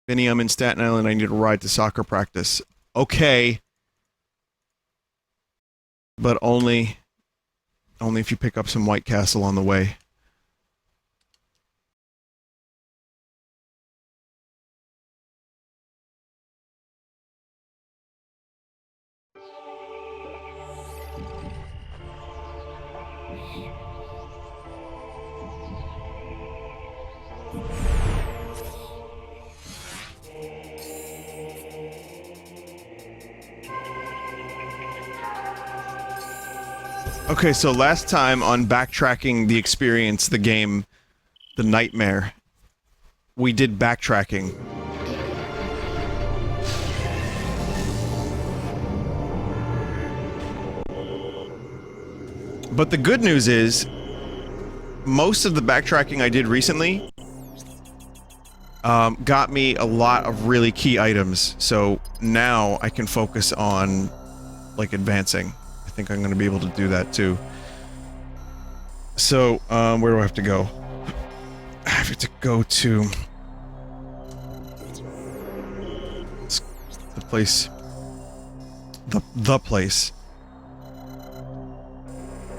Vinny, I'm in Staten Island. I need a ride to soccer practice. Okay. But only if you pick up some White Castle on the way. Okay, so last time on backtracking the experience, the game, the nightmare, we did backtracking. But the good news is, most of the backtracking I did recently got me a lot of really key items, so now I can focus on, like, advancing. I think I'm gonna be able to do that too. So, where do I have to go? I have to go to... the place... The place.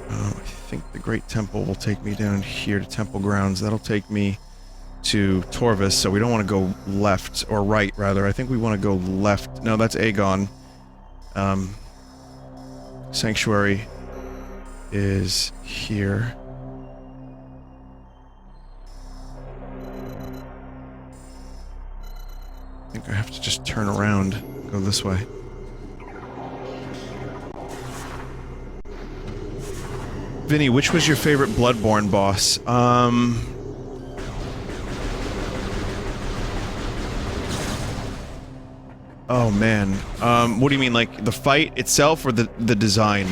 I think the Great Temple will take me down here to Temple Grounds. That'll take me to Torvis, so we don't want to go left, or right, rather. I think we want to go left. No, that's Aegon. Sanctuary is here. I think I have to just turn around, go this way. Vinny, which was your favorite Bloodborne boss? Oh man. What do you mean, like, the fight itself or the design?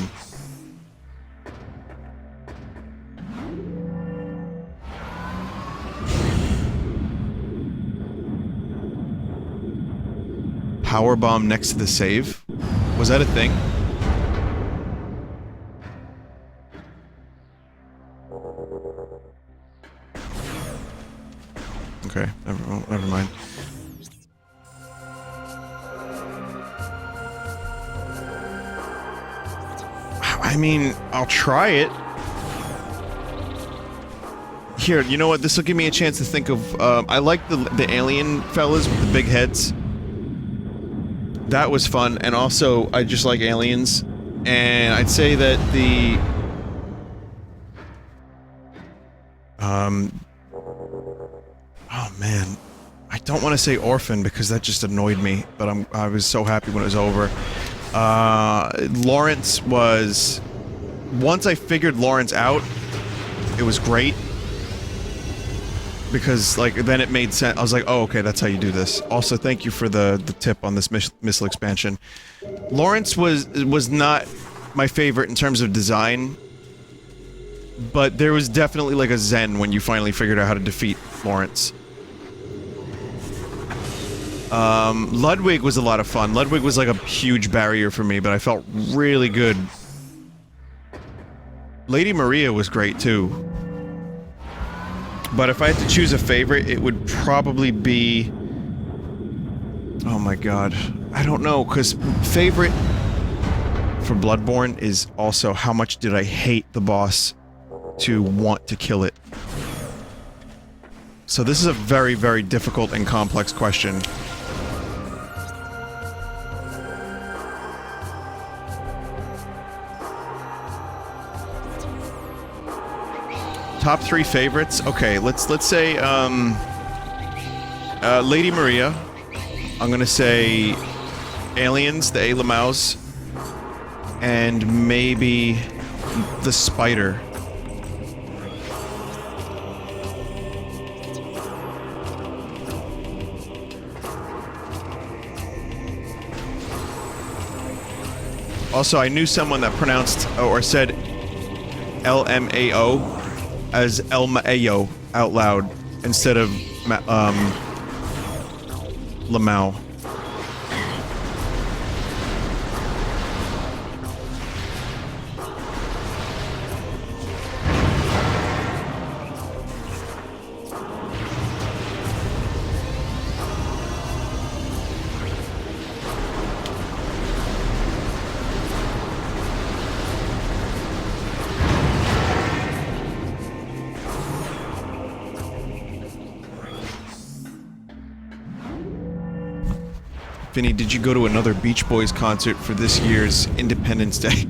Powerbomb next to the save? Was that a thing? Okay, never mind. I mean, I'll try it. Here, you know what? This will give me a chance to think of, I like the alien fellas with the big heads. That was fun, and also, I just like aliens. And I'd say that the... oh man. I don't want to say orphan because that just annoyed me, but I was so happy when it was over. Lawrence was... Once I figured Lawrence out, it was great. Because, like, then it made sense. I was like, oh, okay, that's how you do this. Also, thank you for the tip on this missile expansion. Lawrence was not my favorite in terms of design. But there was definitely, like, a zen when you finally figured out how to defeat Lawrence. Ludwig was a lot of fun. Ludwig was like a huge barrier for me, but I felt really good. Lady Maria was great too. But if I had to choose a favorite, it would probably be... Oh my god. I don't know, because favorite for Bloodborne is also how much did I hate the boss to want to kill it. So this is a very, very difficult and complex question. Top 3 favorites? Okay, let's say, Lady Maria. I'm gonna say Aliens, the Ayla Mouse, and maybe the Spider. Also, I knew someone that pronounced, or said LMAO as Elmao out loud instead of Lamau. Vinny, did you go to another Beach Boys concert for this year's Independence Day?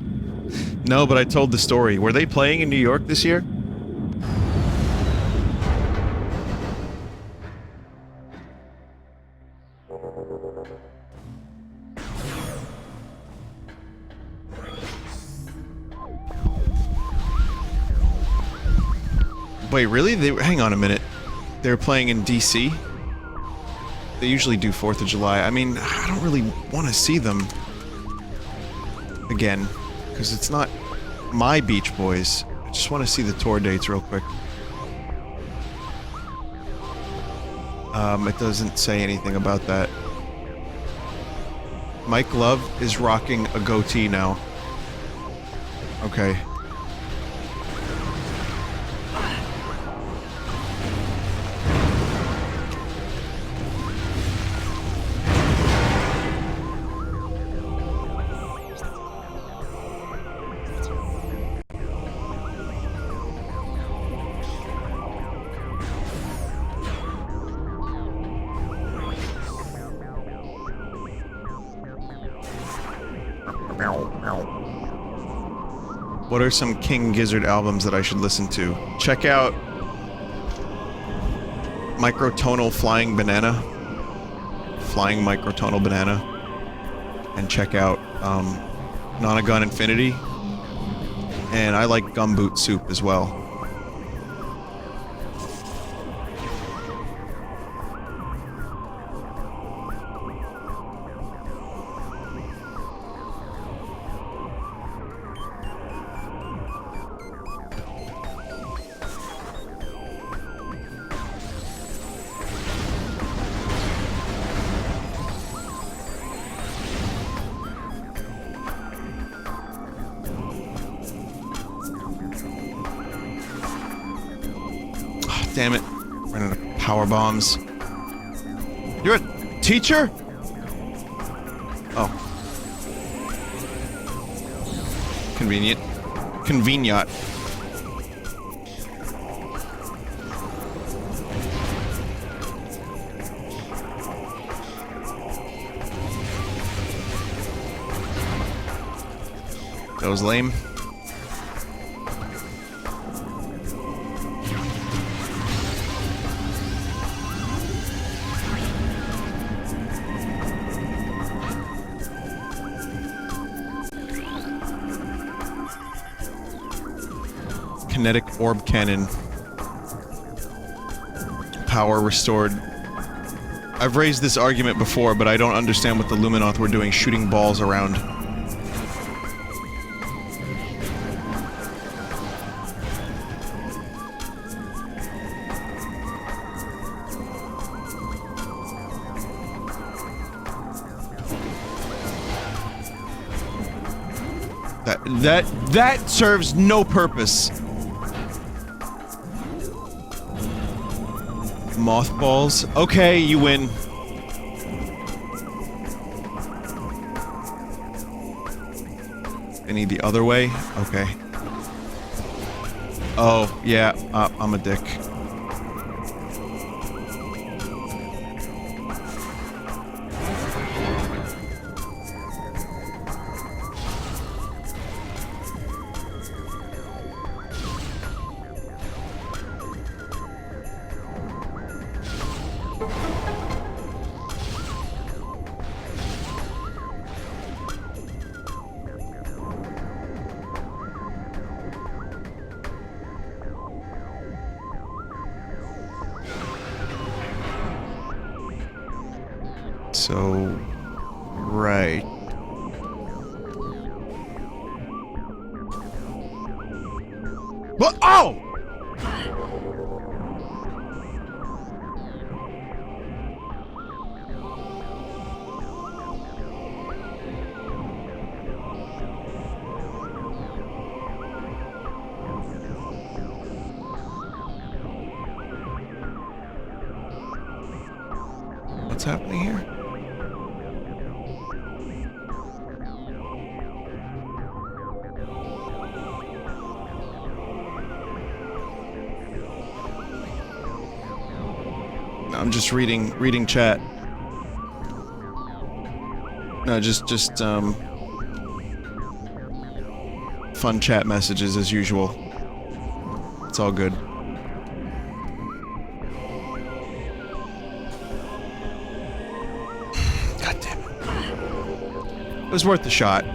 No, but I told the story. Were they playing in New York this year? Wait, really? Hang on a minute. They were playing in DC? They usually do 4th of July. I mean, I don't really want to see them again, because it's not my Beach Boys. I just want to see the tour dates real quick. It doesn't say anything about that. Mike Love is rocking a goatee now. Okay. What are some King Gizzard albums that I should listen to? Check out Microtonal Flying Banana. Flying Microtonal Banana. And check out Nonagon Infinity. And I like Gumboot Soup as well. Damn it. Running out of power bombs. You're a teacher? Oh. Convenient. Convenient. That was lame. Kinetic orb cannon. Power restored. I've raised this argument before, but I don't understand what the Luminoth were doing shooting balls around. That serves no purpose. Mothballs. Okay, you win. Any the other way? Okay. Oh, yeah, I'm a dick. So, right. What? Oh! What's happening here? I'm just reading chat. No, just fun chat messages as usual. It's all good. God damn it. It was worth the shot.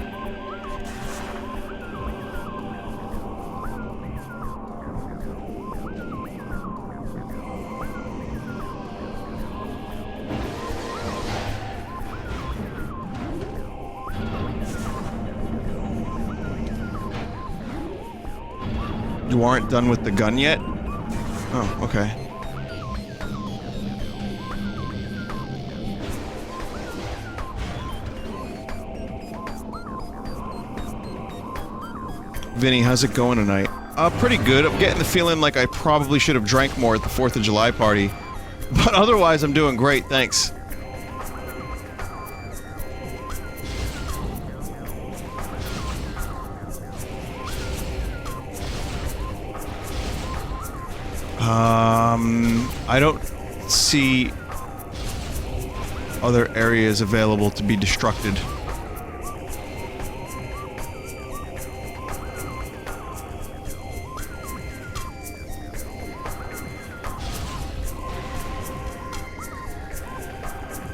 You aren't done with the gun yet? Oh, okay. Vinny, how's it going tonight? Pretty good. I'm getting the feeling like I probably should have drank more at the 4th of July party. But otherwise, I'm doing great, thanks. I don't see other areas available to be destructed.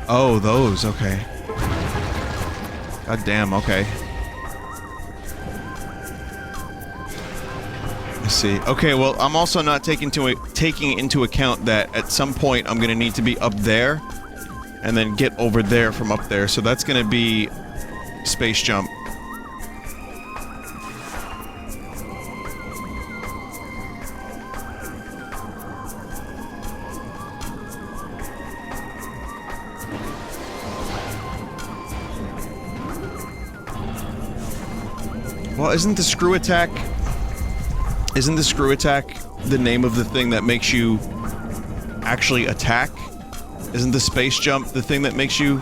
Oh, those, okay. God damn, okay. I see. Okay, well, I'm also not taking into account that at some point I'm gonna need to be up there and then get over there from up there, so that's gonna be space jump. Well, isn't the screw attack the name of the thing that makes you actually attack? Isn't the space jump the thing that makes you...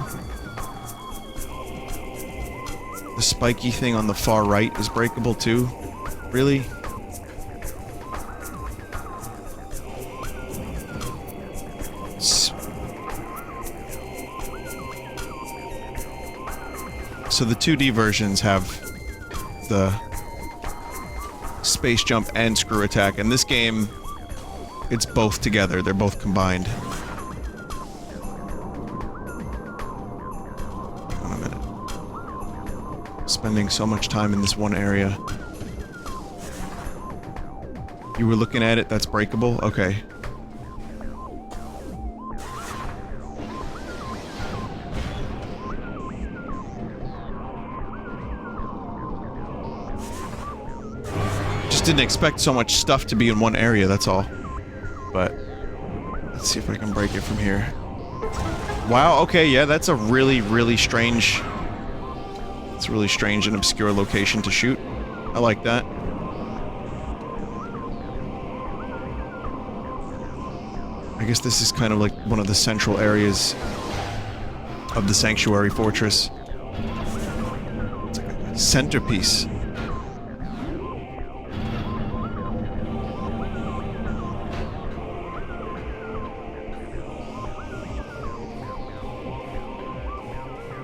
The spiky thing on the far right is breakable too? Really? So the 2D versions have the space jump and screw attack, and this game, it's both together, they're both combined. Hold on a minute. Spending so much time in this one area. You were looking at it, that's breakable? Okay. Didn't expect so much stuff to be in one area, that's all. But let's see if I can break it from here. Wow, okay, yeah, that's a really strange... It's a really strange and obscure location to shoot. I like that. I guess this is kind of like one of the central areas of the Sanctuary Fortress. It's like a centerpiece.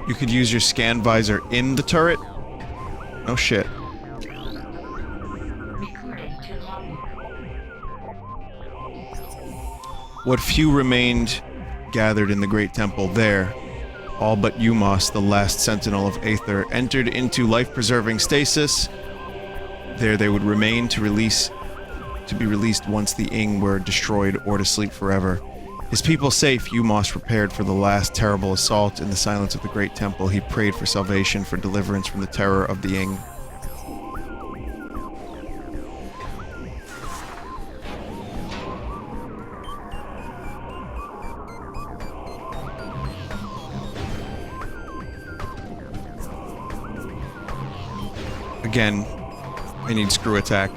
You could use your scan visor in the turret? No shit. What few remained gathered in the Great Temple there, all but Umos, the last sentinel of Aether, entered into life-preserving stasis. There they would remain to be released once the Ing were destroyed or to sleep forever. His people safe, Umos prepared for the last terrible assault. In the silence of the Great Temple, he prayed for salvation, for deliverance from the terror of the Ing. Again, I need screw attack,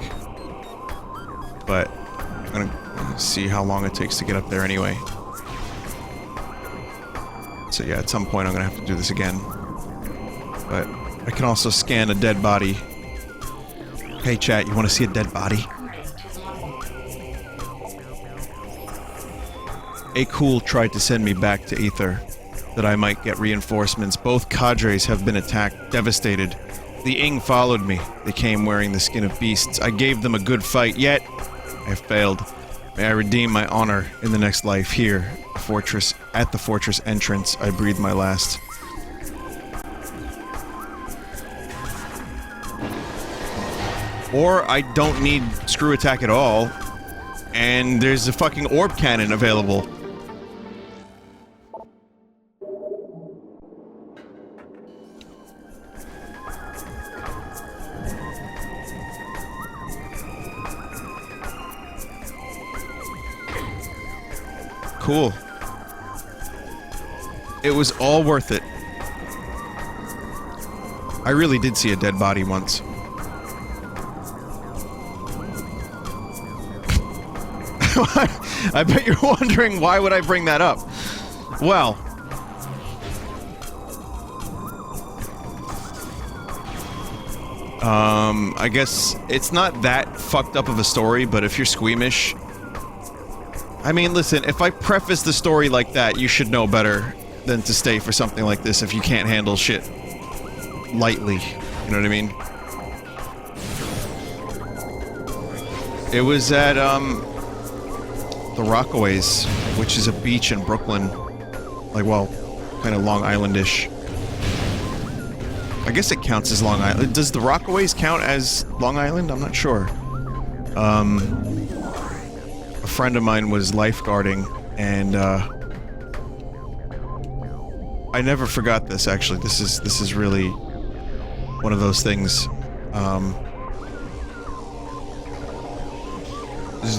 but I'm gonna see how long it takes to get up there anyway. So yeah, at some point I'm gonna have to do this again. But I can also scan a dead body. Hey chat, you wanna see a dead body? A Cool tried to send me back to Aether. that I might get reinforcements. Both cadres have been attacked, devastated. The Ing followed me. They came wearing the skin of beasts. I gave them a good fight, yet I failed. May I redeem my honor in the next life. Here, fortress, at the fortress entrance, I breathe my last. Or I don't need screw attack at all, and there's a fucking orb cannon available. Cool. It was all worth it. I really did see a dead body once. I bet you're wondering, why would I bring that up? Well... I guess it's not that fucked up of a story, but if you're squeamish... I mean, listen, if I preface the story like that, you should know better than to stay for something like this if you can't handle shit lightly. You know what I mean? It was at, the Rockaways, which is a beach in Brooklyn. Like, well, kind of Long Island-ish. I guess it counts as Long Island. Does the Rockaways count as Long Island? I'm not sure. A friend of mine was lifeguarding, and, I never forgot this, actually. This is really one of those things,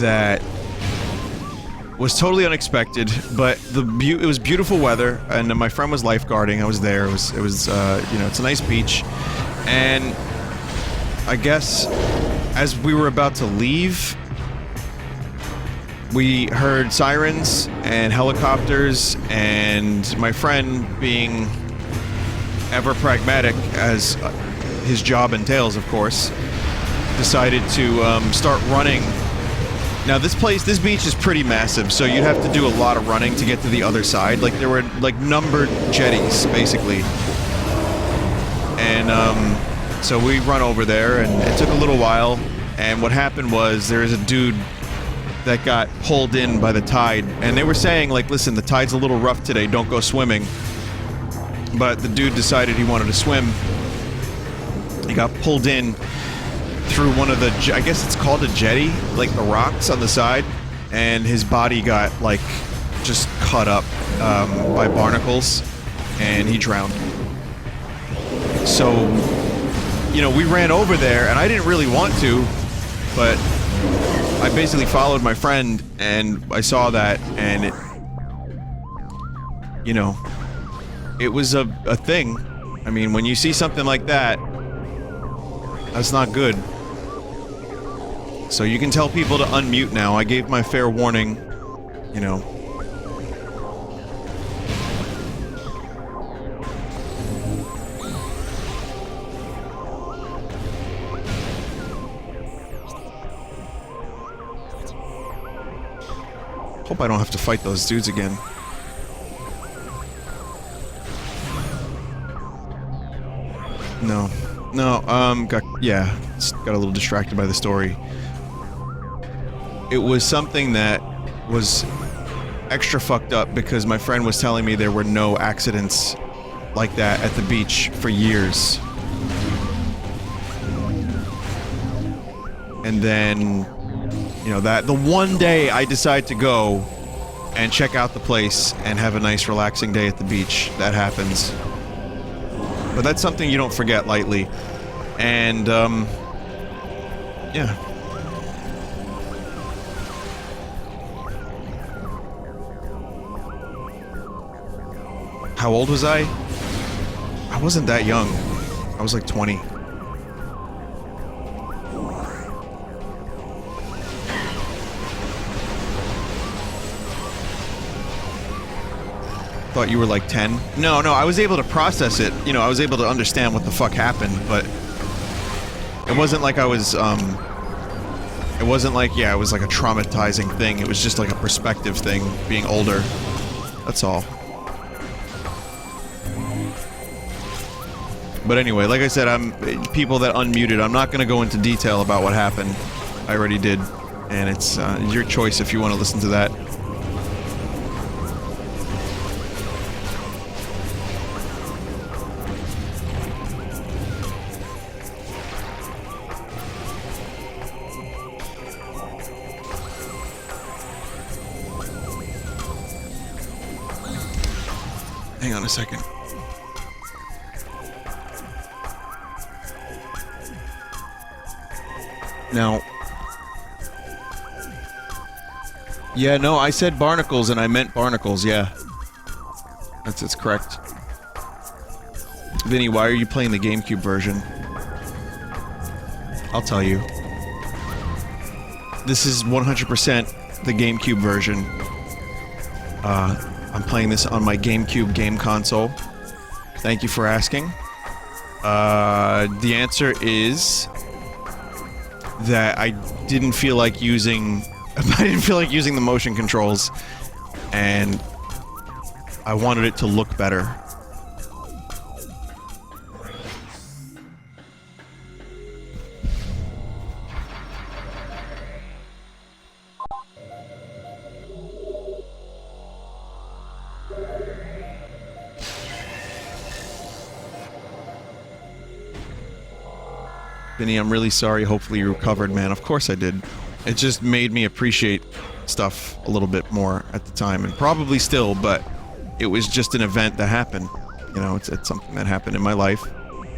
that was totally unexpected, but it was beautiful weather, and my friend was lifeguarding. I was there. It was you know, it's a nice beach, and I guess as we were about to leave, we heard sirens and helicopters, and my friend, being ever pragmatic as his job entails, of course, decided to start running. Now this beach is pretty massive, so you'd have to do a lot of running to get to the other side. Like, there were, like, numbered jetties, basically. And, so we run over there, and it took a little while, and what happened was, there is a dude that got pulled in by the tide, and they were saying, like, listen, the tide's a little rough today, don't go swimming. But the dude decided he wanted to swim. He got pulled in through one of the, I guess it's called a jetty, like the rocks on the side, and his body got, like, just cut up by barnacles, and he drowned. So, you know, we ran over there, and I didn't really want to, but I basically followed my friend, and I saw that, and it, you know, it was a thing. I mean, when you see something like that, that's not good. So you can tell people to unmute now. I gave my fair warning, you know. Hope I don't have to fight those dudes again. No. No, got a little distracted by the story. It was something that was extra fucked up because my friend was telling me there were no accidents like that at the beach for years. And then, you know, the one day I decide to go and check out the place and have a nice relaxing day at the beach, that happens. But that's something you don't forget lightly. And, yeah. How old was I? I wasn't that young. I was like 20. Thought you were like 10. No, I was able to process it. You know, I was able to understand what the fuck happened, but it wasn't like I was, it wasn't like, yeah, it was like a traumatizing thing. It was just like a perspective thing, being older. That's all. But anyway, like I said, people that unmuted, I'm not going to go into detail about what happened. I already did. And it's your choice if you want to listen to that. Hang on a second. Now... Yeah, no, I said barnacles and I meant barnacles, yeah. That's correct. Vinny, why are you playing the GameCube version? I'll tell you. This is 100% the GameCube version. I'm playing this on my GameCube game console. Thank you for asking. The answer is... that I didn't feel like using... I didn't feel like using the motion controls, and I wanted it to look better. Vinny, I'm really sorry. Hopefully you recovered, man. Of course I did. It just made me appreciate stuff a little bit more at the time, and probably still, but it was just an event that happened. You know, it's something that happened in my life.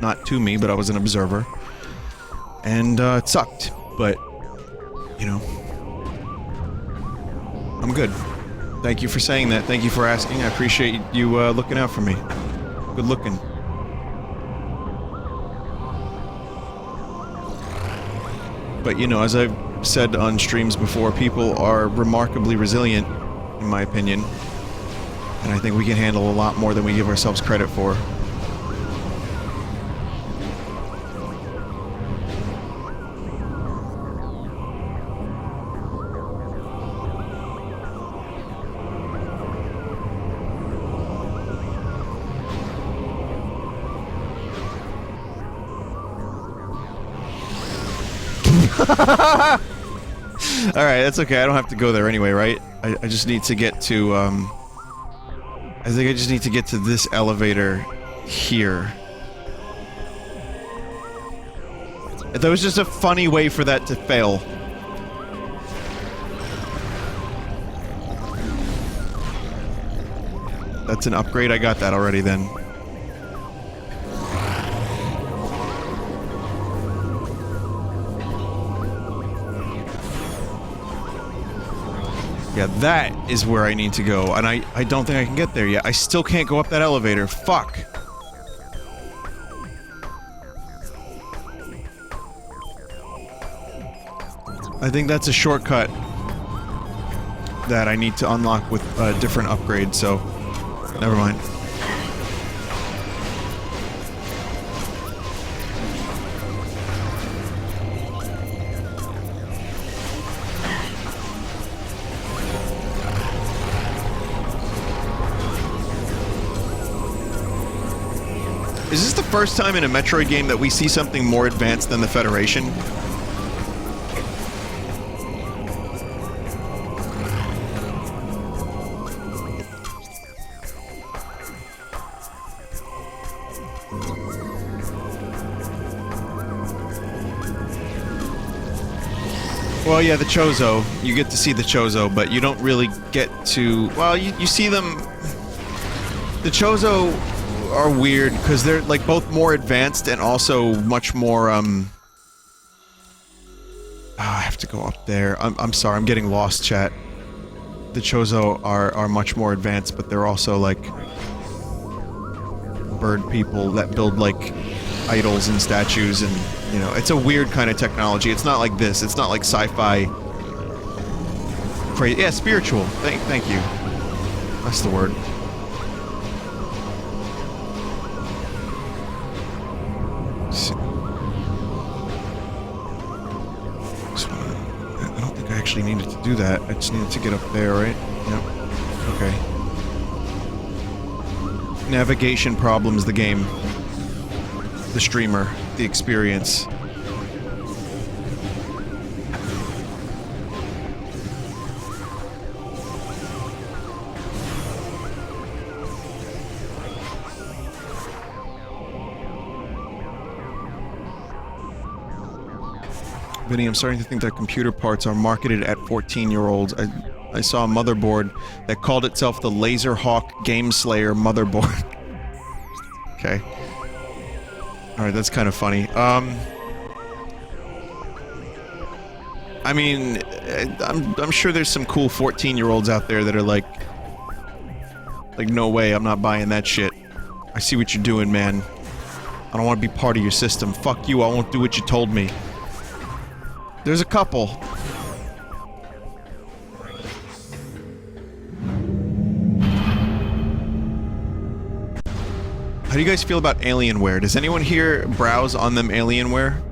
Not to me, but I was an observer. And, it sucked, but, you know, I'm good. Thank you for saying that. Thank you for asking. I appreciate you, looking out for me. Good looking. But, you know, as I've said on streams before, people are remarkably resilient, in my opinion. And I think we can handle a lot more than we give ourselves credit for. Alright, that's okay. I don't have to go there anyway, right? I just need to get to, I think I just need to get to this elevator here. That was just a funny way for that to fail. That's an upgrade? I got that already then. Yeah, that is where I need to go, and I don't think I can get there yet. I still can't go up that elevator. Fuck! I think that's a shortcut that I need to unlock with a different upgrade, so... never mind. Is this the first time in a Metroid game that we see something more advanced than the Federation? Well, yeah, the Chozo. You get to see the Chozo, but you don't really get to... well, you see them... The Chozo are weird, because they're, like, both more advanced and also much more, I have to go up there. I'm sorry, I'm getting lost, chat. The Chozo are much more advanced, but they're also, like... bird people that build, like, idols and statues and... you know, it's a weird kind of technology. It's not like this. It's not like sci-fi... crazy. Yeah, spiritual. Thank you. That's the word. I don't think I actually needed to do that. I just needed to get up there, right? Yep. Okay. Navigation problems, the game. the streamer, the experience. Vinny, I'm starting to think that computer parts are marketed at 14-year-olds. I saw a motherboard that called itself the Laserhawk Game Slayer motherboard. Okay. Alright, that's kind of funny. I mean, I'm sure there's some cool 14-year-olds out there that are like, no way, I'm not buying that shit. I see what you're doing, man. I don't want to be part of your system. Fuck you, I won't do what you told me. There's a couple. How do you guys feel about Alienware? Does anyone here browse on them Alienware?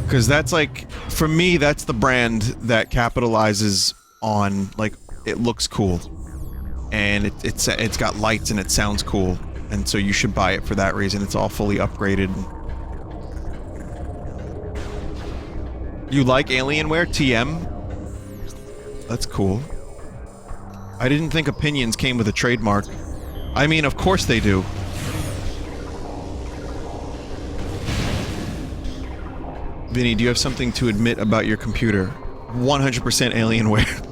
Because that's like, for me, that's the brand that capitalizes on, like, it looks cool. And it's got lights and it sounds cool. And so you should buy it for that reason. It's all fully upgraded. You like Alienware? TM? That's cool. I didn't think Opinions came with a trademark. I mean, of course they do. Vinny, do you have something to admit about your computer? 100% Alienware.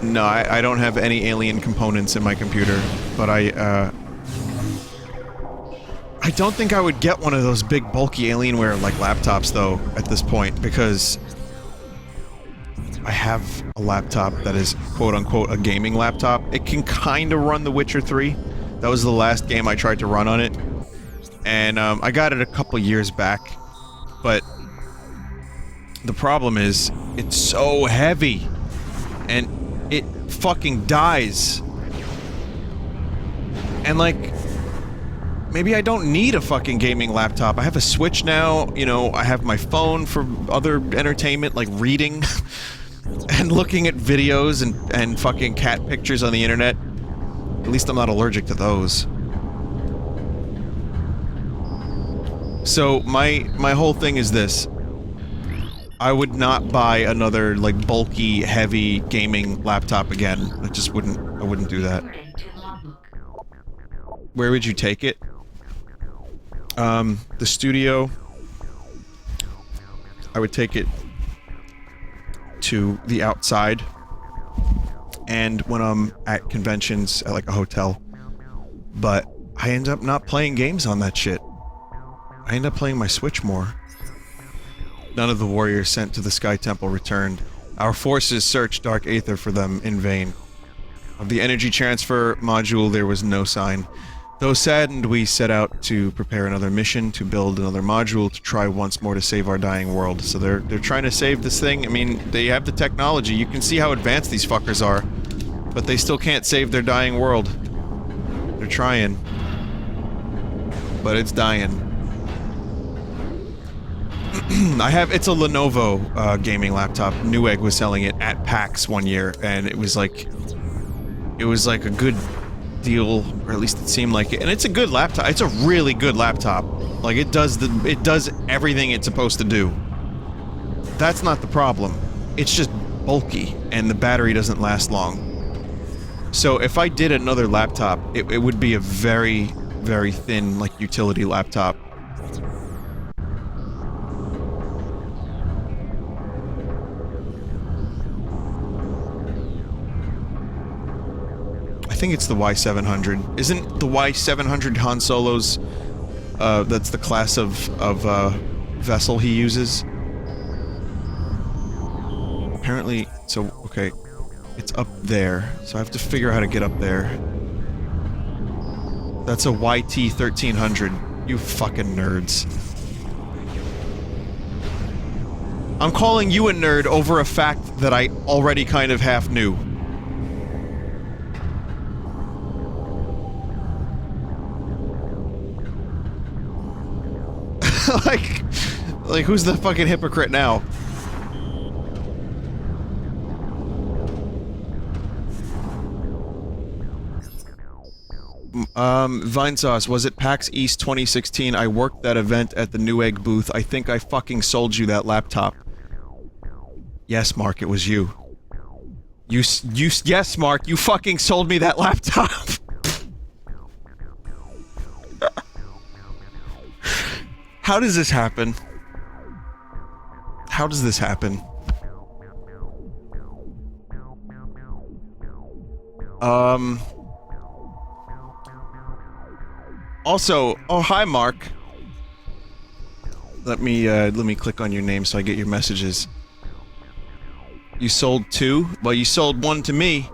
No, I don't have any alien components in my computer, but I don't think I would get one of those big, bulky Alienware, like, laptops, though, at this point, because I have a laptop that is, quote-unquote, a gaming laptop. It can kinda run The Witcher 3. That was the last game I tried to run on it. And, I got it a couple years back, but the problem is, it's so heavy, and it fucking dies. And, like, maybe I don't need a fucking gaming laptop. I have a Switch now, you know, I have my phone for other entertainment, like reading and looking at videos and fucking cat pictures on the internet. At least I'm not allergic to those. So, my whole thing is this. I would not buy another, like, bulky, heavy gaming laptop again. I just wouldn't, I wouldn't do that. Where would you take it? The studio. I would take it to the outside. And when I'm at conventions at, like, a hotel. But I end up not playing games on that shit. I end up playing my Switch more. None of the warriors sent to the Sky Temple returned. Our forces searched Dark Aether for them in vain. Of the energy transfer module, there was no sign. Though saddened, we set out to prepare another mission, to build another module, to try once more to save our dying world. So they're trying to save this thing. I mean, they have the technology. You can see how advanced these fuckers are. But they still can't save their dying world. They're trying. But it's dying. it's a Lenovo gaming laptop. Newegg was selling it at PAX one year, and it was like a good deal, or at least it seemed like it. And it's a good laptop. It's a really good laptop. Like, it does everything it's supposed to do. That's not the problem. It's just bulky, and the battery doesn't last long. So if I did another laptop, it would be a very, very thin, like, utility laptop. I think it's the Y700. Isn't the Y700 Han Solo's, that's the class of vessel he uses? Apparently, so, okay. It's up there, so I have to figure out how to get up there. That's a YT-1300. You fucking nerds. I'm calling you a nerd over a fact that I already kind of half knew. like, who's the fucking hypocrite now? Vinesauce, was it PAX East 2016? I worked that event at the Newegg booth. I think I fucking sold you that laptop. Yes, Mark, it was you. Yes, Mark, you fucking sold me that laptop! How does this happen? How does this happen? Also, oh hi Mark. Let me click on your name so I get your messages. You sold 2? Well, you sold 1 to me.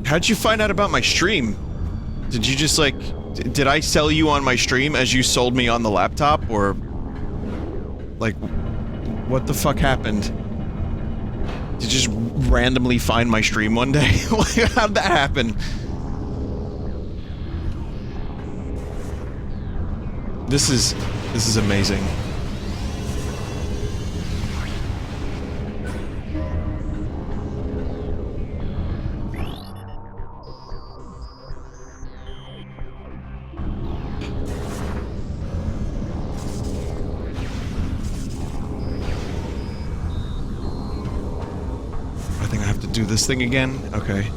How'd you find out about my stream? Did you just like... Did I sell you on my stream as you sold me on the laptop, or... Like... What the fuck happened? Did you just randomly find my stream one day? How'd that happen? This is amazing. I think I have to do this thing again? Okay.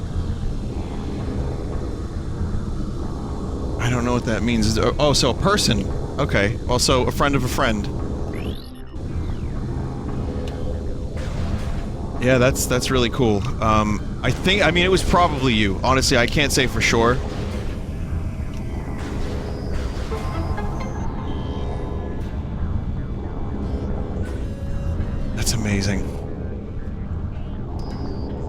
I don't know what that means. Oh, so a person. Okay. Also, a friend of a friend. Yeah, that's really cool. I mean, it was probably you. Honestly, I can't say for sure. That's amazing.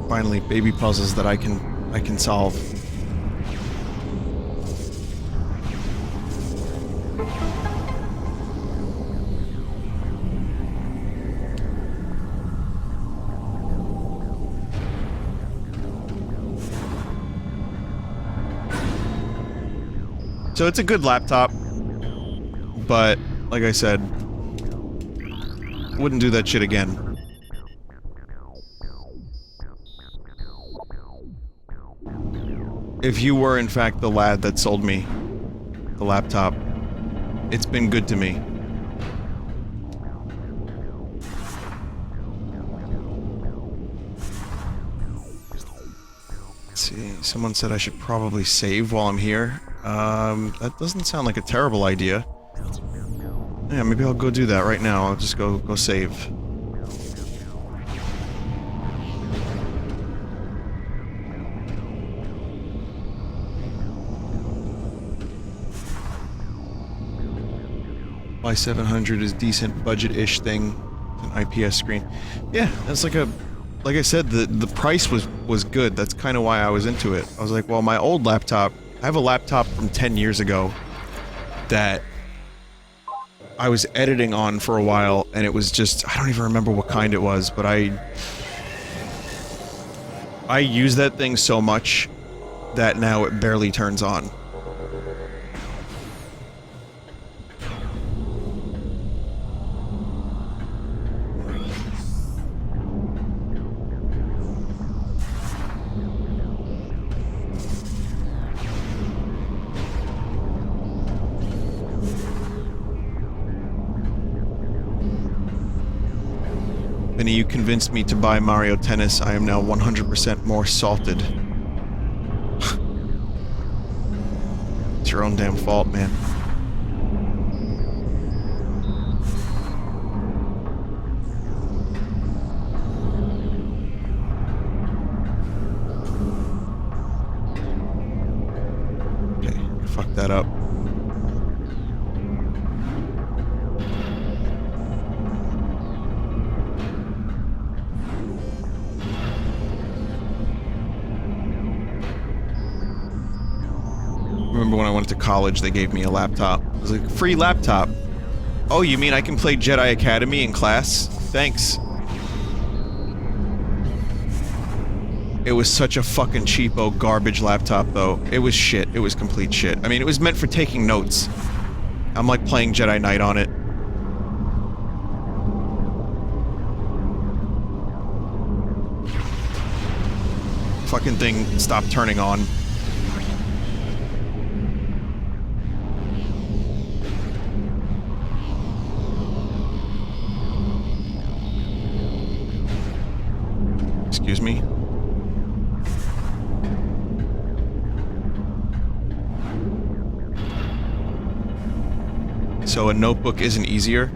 Finally, baby puzzles that I can solve. So it's a good laptop, but, like I said, wouldn't do that shit again. If you were, in fact, the lad that sold me the laptop, it's been good to me. Let's see, someone said I should probably save while I'm here. That doesn't sound like a terrible idea. Yeah, maybe I'll go do that right now. I'll just go save. Why 700 is decent budget-ish thing. An IPS screen. Yeah, that's like a... Like I said, the price was good. That's kind of why I was into it. I was like, well, my old laptop... I have a laptop from 10 years ago that I was editing on for a while, and it was just... I don't even remember what kind it was, but I use that thing so much that now it barely turns on. Vinny, you convinced me to buy Mario Tennis. I am now 100% more salted. It's your own damn fault, man. Okay, fuck that up. Remember when I went to college, they gave me a laptop. It was like, free laptop. Oh, you mean I can play Jedi Academy in class? Thanks. It was such a fucking cheapo garbage laptop, though. It was shit. It was complete shit. I mean, it was meant for taking notes. I'm like playing Jedi Knight on it. Fucking thing stopped turning on. Excuse me. So a notebook isn't easier?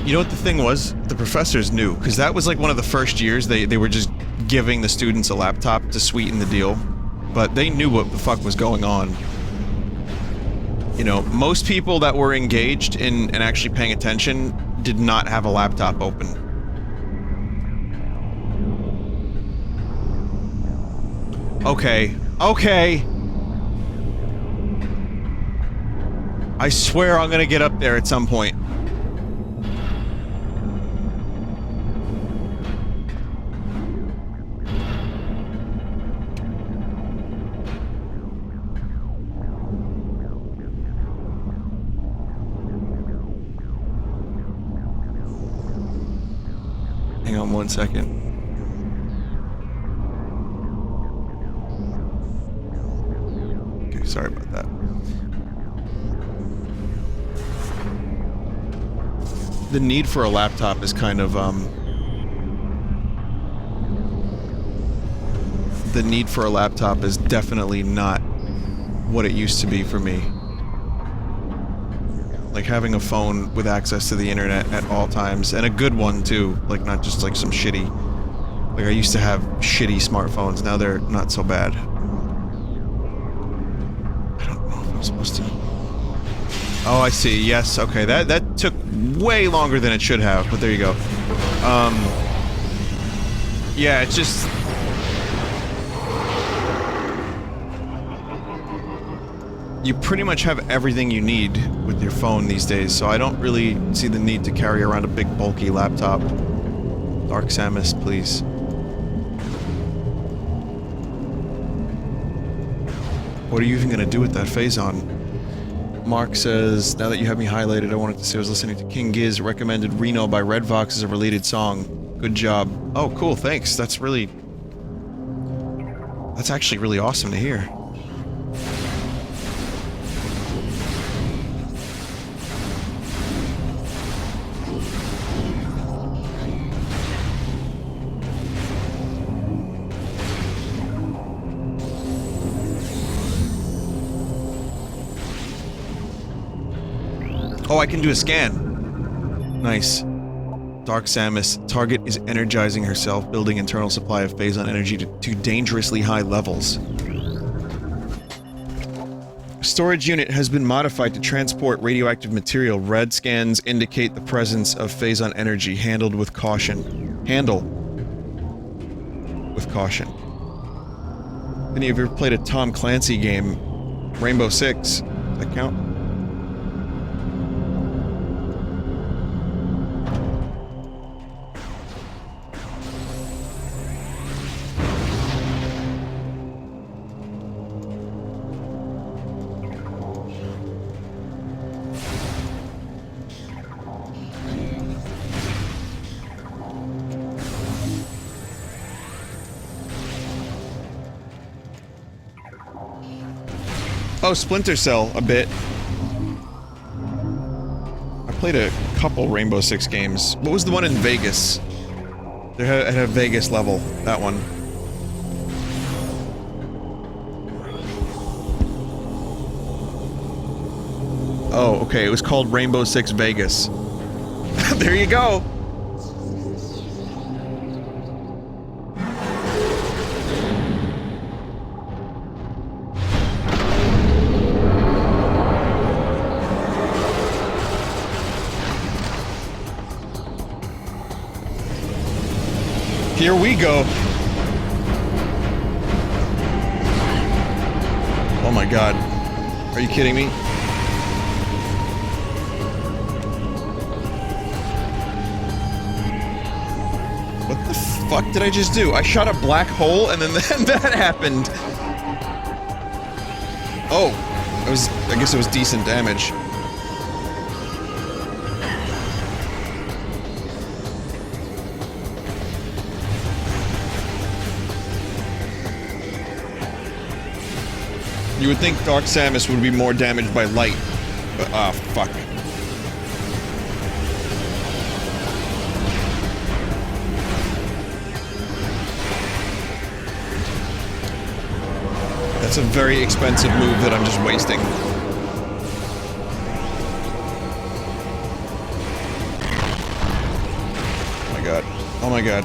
You know what the thing was? The professors knew, because that was like one of the first years they were just giving the students a laptop to sweeten the deal. But they knew what the fuck was going on. You know, most people that were engaged in and actually paying attention did not have a laptop open. Okay. Okay! I swear I'm gonna get up there at some point. Hang on 1 second. Okay, sorry about that. The need for a laptop is kind of, the need for a laptop is definitely not what it used to be for me. Like having a phone with access to the internet at all times, and a good one too, like not just like some shitty... Like I used to have shitty smartphones, now they're not so bad. I don't know if I'm supposed to... Oh, I see, yes, okay, that took way longer than it should have, but there you go. Yeah, it's just... You pretty much have everything you need with your phone these days, so I don't really see the need to carry around a big bulky laptop. Dark Samus, please. What are you even gonna do with that Phazon? Mark says, now that you have me highlighted, I wanted to say I was listening to King Giz recommended Reno by Red Vox as a related song. Good job. Oh, cool, thanks. That's really... That's actually really awesome to hear. Oh, I can do a scan. Nice. Dark Samus. Target is energizing herself, building internal supply of Phazon energy to dangerously high levels. Storage unit has been modified to transport radioactive material. Red scans indicate the presence of Phazon energy. Handled with caution. Handle. With caution. Vinny, have you ever played a Tom Clancy game? Rainbow Six. Does that count? Oh, Splinter Cell, a bit. I played a couple Rainbow Six games. What was the one in Vegas? It had a Vegas level, that one. Oh, okay, it was called Rainbow Six Vegas. There you go! Here we go. Oh my god. Are you kidding me? What the fuck did I just do? I shot a black hole and then that happened. Oh. I guess it was decent damage. You would think Dark Samus would be more damaged by light, but fuck. That's a very expensive move that I'm just wasting. Oh my god. Oh my god.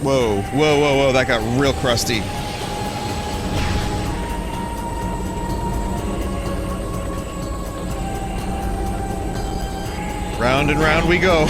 Whoa, whoa, whoa, whoa, that got real crusty. Round and round we go.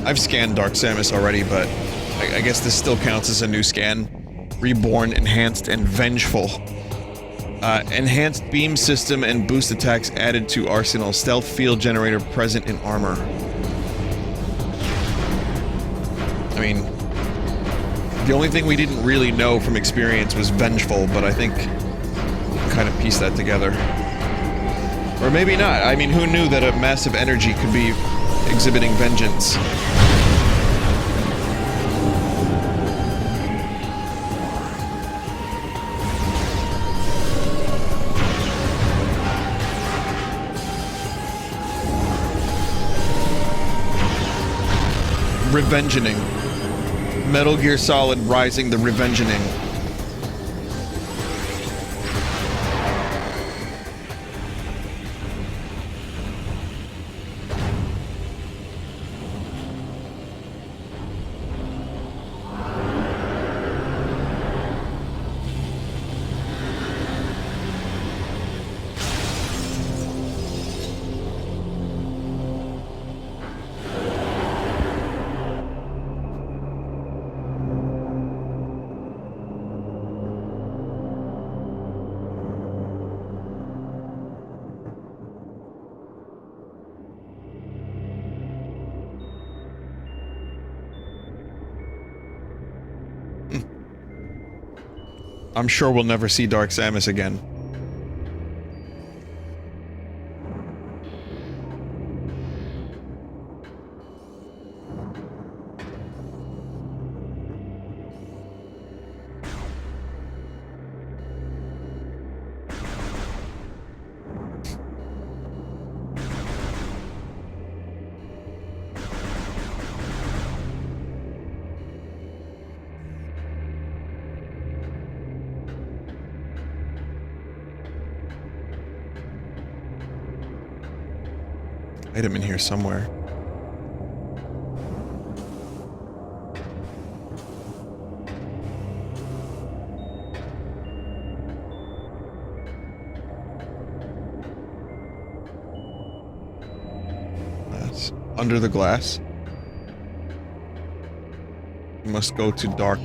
I've scanned Dark Samus already, but I guess this still counts as a new scan. Reborn, Enhanced, and Vengeful. Enhanced beam system and boost attacks added to arsenal. Stealth field generator present in armor. I mean, the only thing we didn't really know from experience was Vengeful, but I think we'll kind of piece that together. Or maybe not. I mean, who knew that a massive energy could be exhibiting vengeance? Revengening. Metal Gear Solid Rising: The Revengening. I'm sure we'll never see Dark Samus again. Item in here somewhere. That's under the glass. You must go to dark.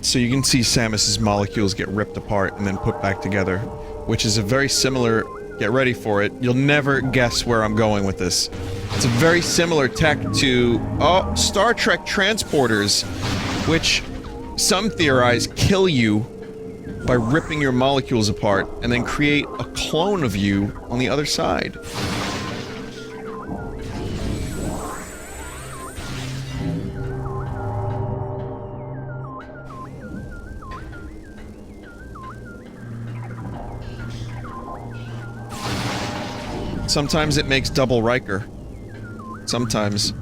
So you can see Samus's molecules get ripped apart and then put back together, which is a very similar, get ready for it, you'll never guess where I'm going with this. It's a very similar tech to, Star Trek transporters, which some theorize kill you by ripping your molecules apart and then create a clone of you on the other side. Sometimes it makes double Riker. Sometimes.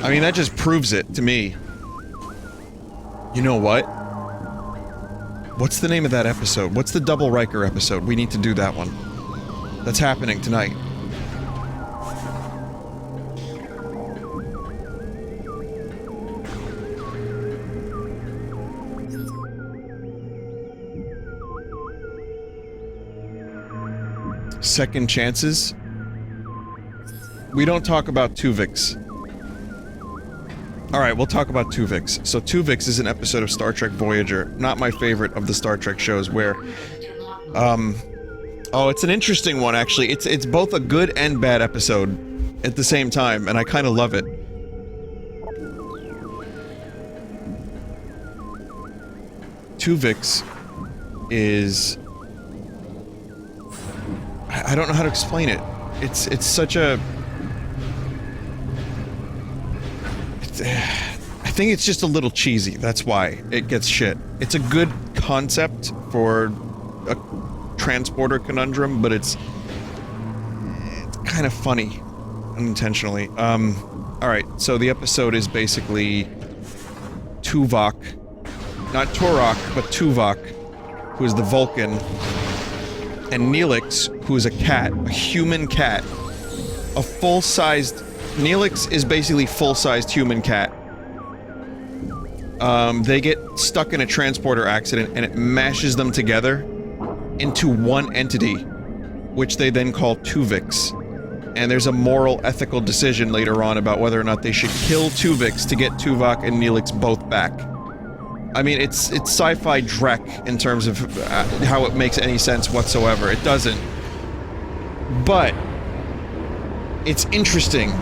I mean, that just proves it to me. You know what? What's the name of that episode? What's the double Riker episode? We need to do that one. That's happening tonight. Second chances? We don't talk about Tuvix. Alright, we'll talk about Tuvix. So Tuvix is an episode of Star Trek Voyager, not my favorite of the Star Trek shows, where, oh, it's an interesting one, actually. It's both a good and bad episode at the same time, and I kinda love it. Tuvix is... I don't know how to explain it. It's such a... I think it's just a little cheesy, that's why it gets shit. It's a good concept for a transporter conundrum, but it's kind of funny, unintentionally. Alright, so the episode is basically Tuvok, not Turok, but Tuvok, who is the Vulcan, and Neelix, who is a cat, a human cat, a full-sized... Neelix is basically full-sized human cat. They get stuck in a transporter accident and it mashes them together into one entity, which they then call Tuvix. And there's a moral, ethical decision later on about whether or not they should kill Tuvix to get Tuvok and Neelix both back. I mean, it's sci-fi dreck in terms of how it makes any sense whatsoever. It doesn't. But it's interesting.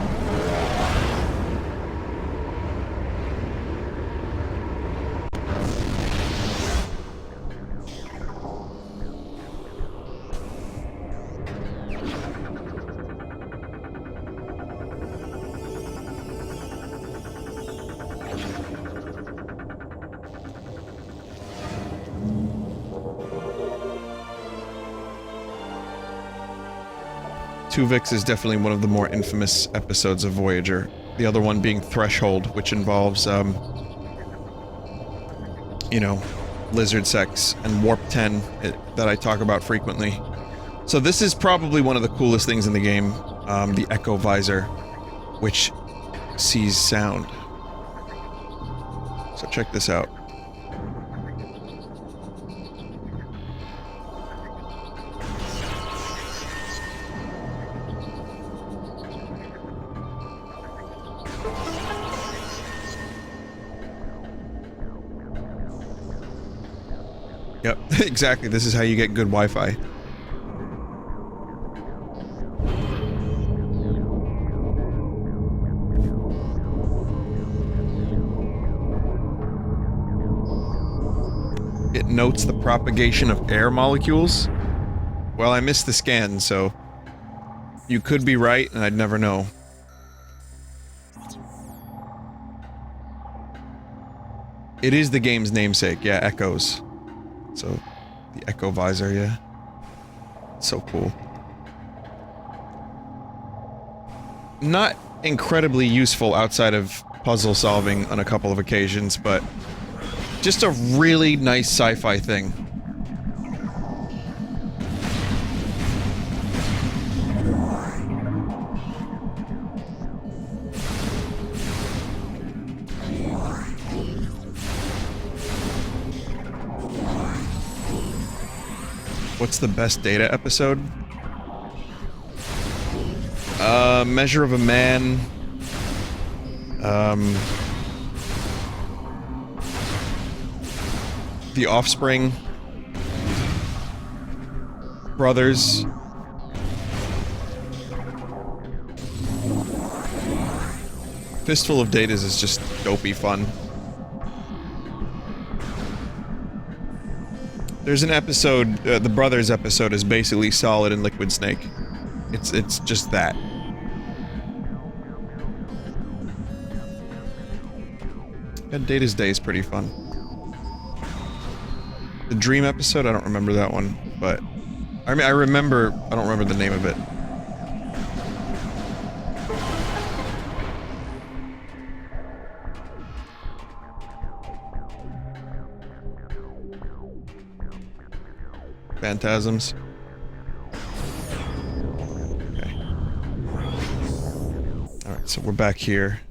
Tuvix is definitely one of the more infamous episodes of Voyager. The other one being Threshold, which involves, you know, lizard sex and Warp 10 that I talk about frequently. So this is probably one of the coolest things in the game, the Echo Visor, which sees sound. So check this out. Yep, exactly. This is how you get good Wi-Fi. It notes the propagation of air molecules. Well, I missed the scan, so you could be right, and I'd never know. It is the game's namesake, yeah, Echoes. So, the Echo Visor, yeah. So cool. Not incredibly useful outside of puzzle solving on a couple of occasions, but just a really nice sci-fi thing. What's the best Data episode? Measure of a Man. The Offspring. Brothers. Fistful of Datas is just dopey fun. There's an episode, the Brothers episode is basically Solid and Liquid Snake. It's just that. And Data's Day is pretty fun. The Dream episode, I don't remember that one, but... I mean, I don't remember the name of it. Phantasms. Okay. Alright, so we're back here.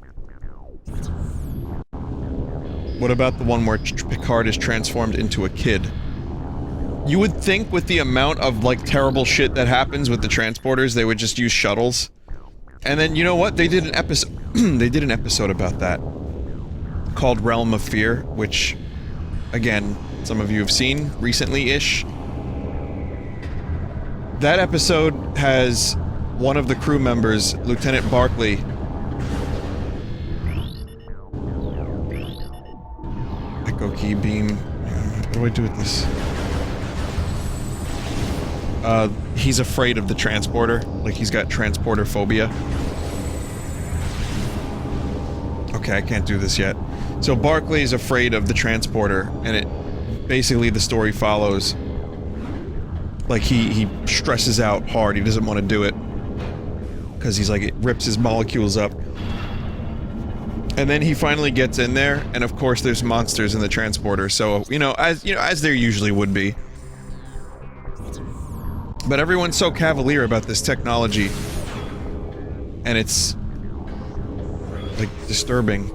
What about the one where Picard is transformed into a kid? You would think with the amount of, like, terrible shit that happens with the transporters, they would just use shuttles. And then, you know what? They did an episode- they did an episode about that. Called Realm of Fear, which, again, some of you have seen recently-ish. That episode has one of the crew members, Lieutenant Barclay. Echo key beam. What do I do with this? He's afraid of the transporter. Like, he's got transporter phobia. Okay, I can't do this yet. So Barclay's afraid of the transporter, and it... basically, the story follows... like, he stresses out hard, he doesn't want to do it. Because he's like, it rips his molecules up. And then he finally gets in there, and of course there's monsters in the transporter, so, as there usually would be. But everyone's so cavalier about this technology. And it's... like, disturbing.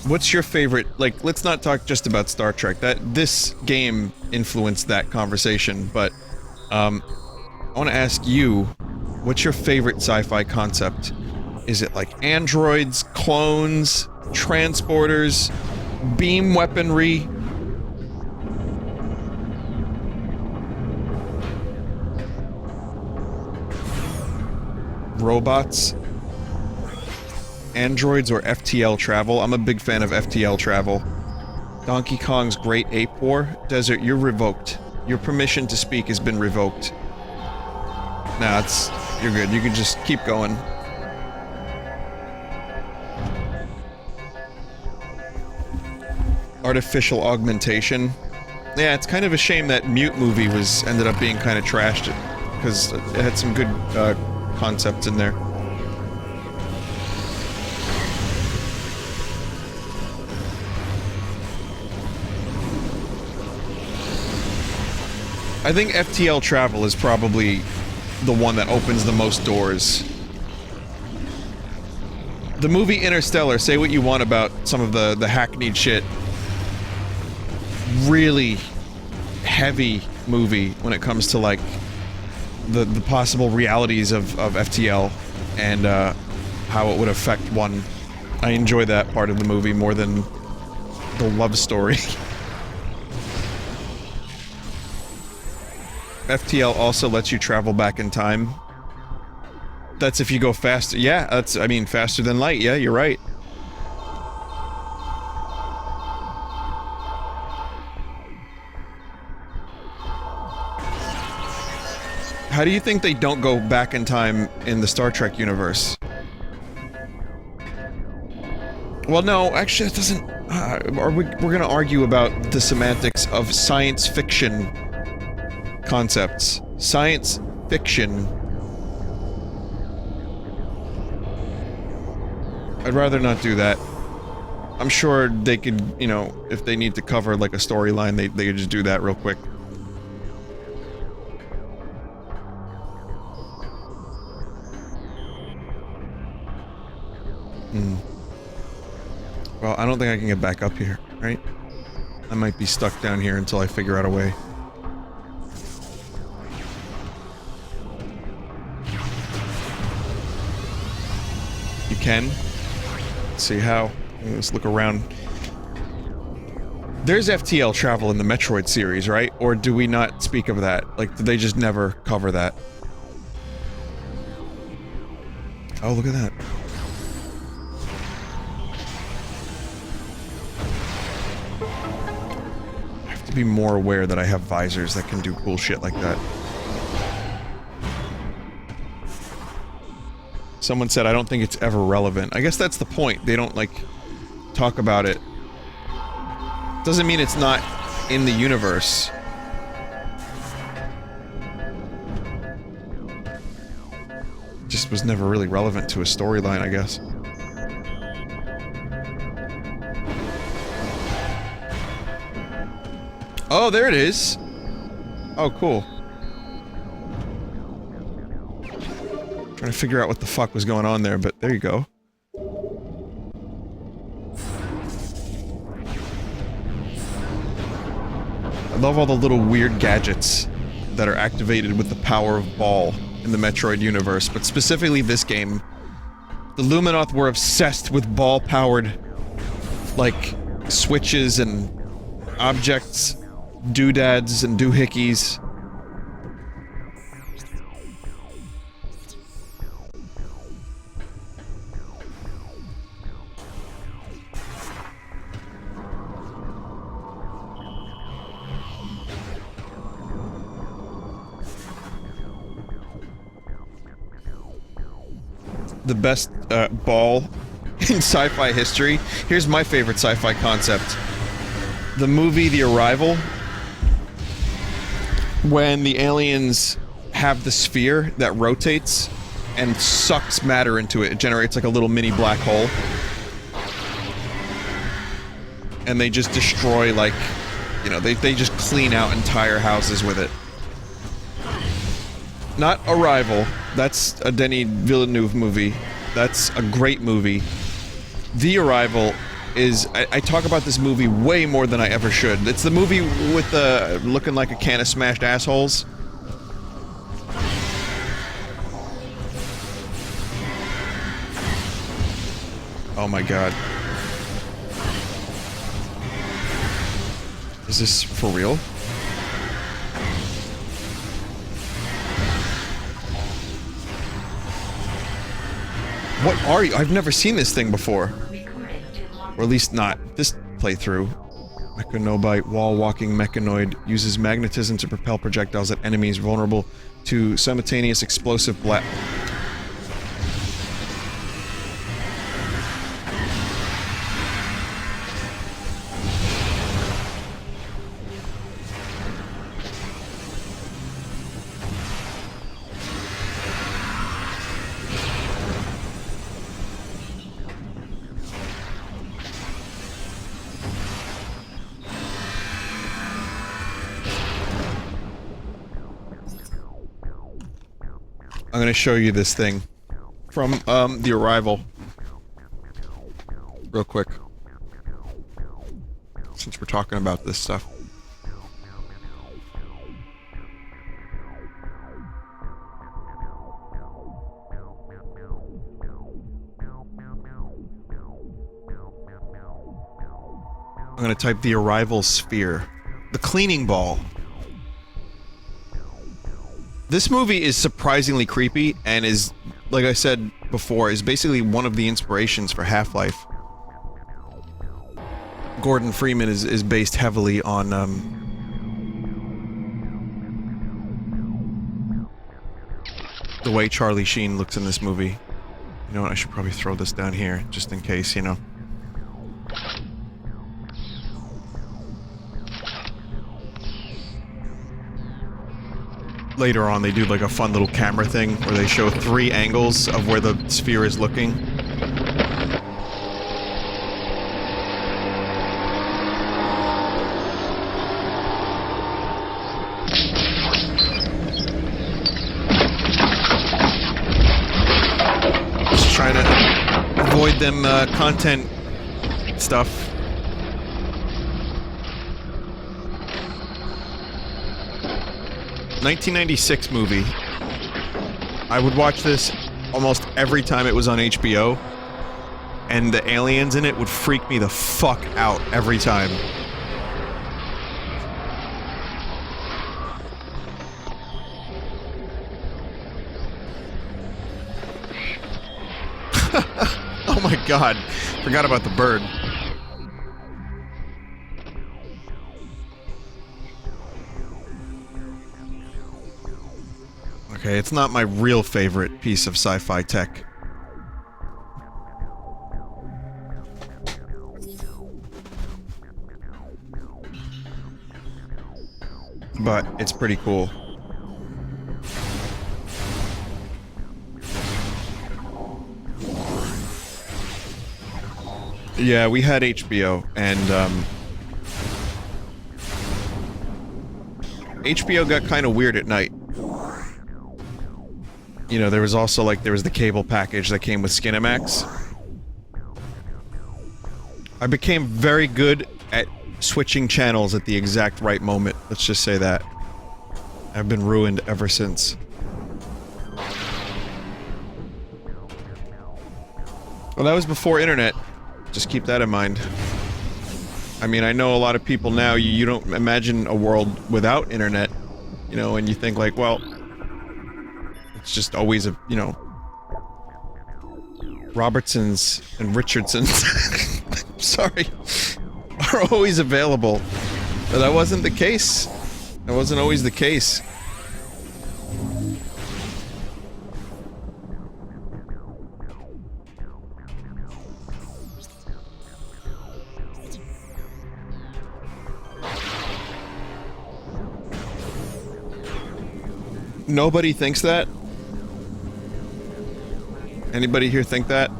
What's your favorite, like, let's not talk just about Star Trek, this game influenced that conversation, but, I want to ask you, what's your favorite sci-fi concept? Is it like androids, clones, transporters, beam weaponry? Robots? Androids or FTL travel? I'm a big fan of FTL travel. Donkey Kong's Great Ape War? Desert, you're revoked. Your permission to speak has been revoked. Nah, you're good. You can just keep going. Artificial augmentation. Yeah, it's kind of a shame that Mute movie ended up being kind of trashed, because it had some good, concepts in there. I think FTL travel is probably the one that opens the most doors. The movie Interstellar, say what you want about some of the hackneyed shit. Really heavy movie when it comes to, like, the possible realities of FTL and how it would affect one. I enjoy that part of the movie more than the love story. FTL also lets you travel back in time. That's if you go faster. Yeah, I mean, faster than light. Yeah, you're right. How do you think they don't go back in time in the Star Trek universe? Well, no, actually, it doesn't... we're gonna argue about the semantics of science fiction concepts. Science fiction. I'd rather not do that. I'm sure they could, if they need to cover, like, a storyline, they could just do that real quick. Well, I don't think I can get back up here, right? I might be stuck down here until I figure out a way. You can? Let's see how. Let's look around. There's FTL travel in the Metroid series, right? Or do we not speak of that? Like, did they just never cover that? Oh, look at that. be more aware that I have visors that can do cool shit like that. Someone said, I don't think it's ever relevant. I guess that's the point. They don't, like, talk about it. Doesn't mean it's not in the universe. Just was never really relevant to a storyline, I guess. Oh, there it is! Oh, cool. Trying to figure out what the fuck was going on there, but there you go. I love all the little weird gadgets that are activated with the power of ball in the Metroid universe, but specifically this game. The Luminoth were obsessed with ball-powered, like, switches and objects, doodads and doohickeys. The best ball in sci-fi history. Here's my favorite sci-fi concept. The movie The Arrival, when the aliens have the sphere that rotates and sucks matter into it. It generates like a little mini black hole. And they just destroy, like, you know, they just clean out entire houses with it. Not Arrival. That's a Denis Villeneuve movie. That's a great movie. The Arrival is... I talk about this movie way more than I ever should. It's the movie with the... looking like a can of smashed assholes. Oh my god. Is this for real? What are you? I've never seen this thing before. Or at least not this playthrough. Mechanobite wall-walking mechanoid uses magnetism to propel projectiles at enemies vulnerable to simultaneous explosive blast. I'm gonna show you this thing from, The Arrival. Real quick. Since we're talking about this stuff. I'm gonna type The Arrival sphere. The cleaning ball. This movie is surprisingly creepy, and is, like I said before, is basically one of the inspirations for Half-Life. Gordon Freeman is based heavily on, the way Charlie Sheen looks in this movie. You know what, I should probably throw this down here, just in case, you know. Later on, they do like a fun little camera thing where they show 3 angles of where the sphere is looking. Just trying to avoid them content stuff. 1996 movie. I would watch this almost every time it was on HBO, and the aliens in it would freak me the fuck out every time. Oh my god, forgot about the bird. Okay, it's not my real favorite piece of sci-fi tech. But it's pretty cool. Yeah, we had HBO, and HBO got kind of weird at night. You know, there was also, like, there was the cable package that came with Skinamax. I became very good at switching channels at the exact right moment, let's just say that. I've been ruined ever since. Well, that was before internet. Just keep that in mind. I mean, I know a lot of people now, you don't imagine a world without internet, you know, and you think like, well, it's just always a, you know, Robertsons and Richardsons, sorry, are always available. But that wasn't the case. That wasn't always the case. Nobody thinks that? Anybody here think that?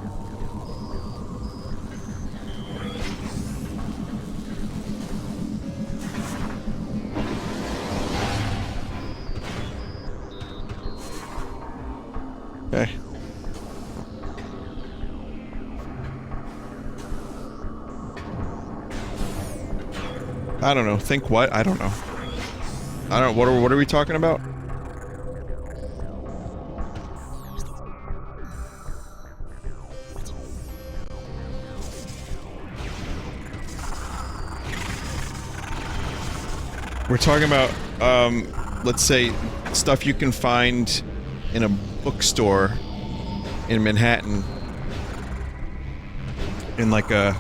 Okay. I don't know. Think what? I don't know. I don't. What are we talking about? We're talking about, let's say, stuff you can find in a bookstore in Manhattan. In like a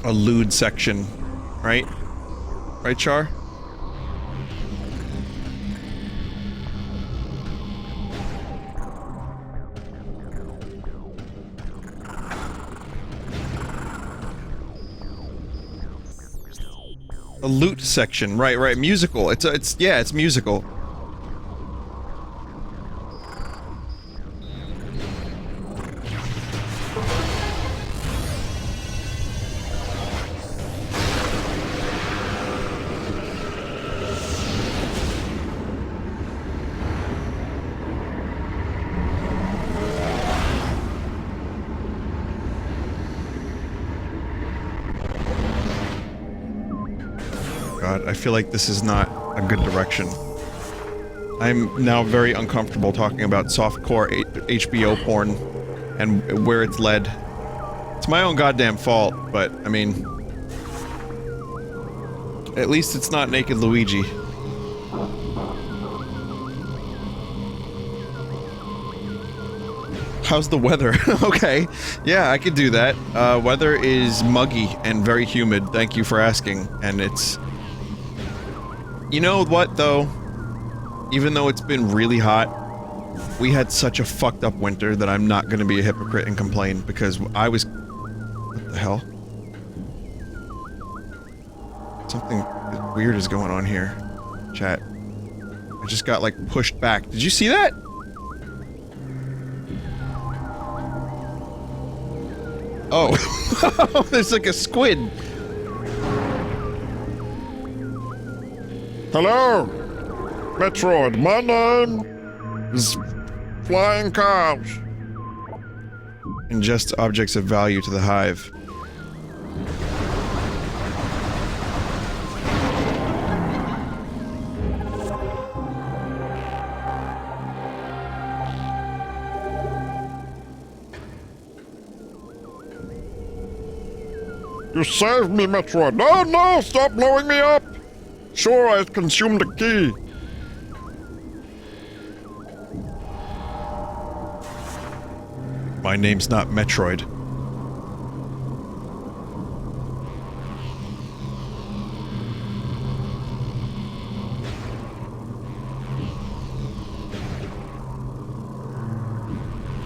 lewd section, right? Right, Char? A loot section, right, musical. Yeah, it's musical. I feel like this is not a good direction. I'm now very uncomfortable talking about softcore HBO porn and where it's led. It's my own goddamn fault, but, I mean... At least it's not Naked Luigi. How's the weather? Okay. Yeah, I could do that. Weather is muggy and very humid, thank you for asking, and it's... You know what, though? Even though it's been really hot, we had such a fucked up winter that I'm not gonna be a hypocrite and complain, because I was... What the hell? Something weird is going on here. Chat. I just got, like, pushed back. Did you see that? Oh. There's like a squid. Hello, Metroid. My name is Flying Cars. Ingest objects of value to the hive. You saved me, Metroid. No, no, stop blowing me up. Sure, I consumed a key. My name's not Metroid.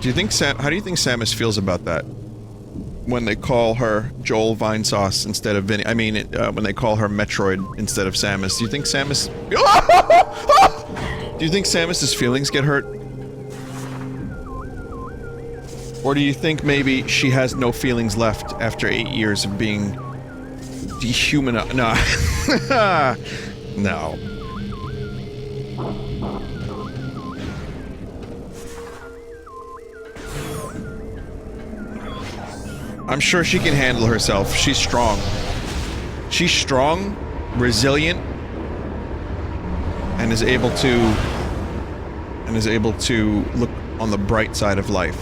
Do you think how do you think Samus feels about that? When they call her Joel Vinesauce instead of Vinny. I mean, when they call her Metroid instead of Samus. Do you think Samus... Do you think Samus's feelings get hurt? Or do you think maybe she has no feelings left after 8 years of being dehumanized? No. No. I'm sure she can handle herself. She's strong. She's strong, resilient, and is able to look on the bright side of life.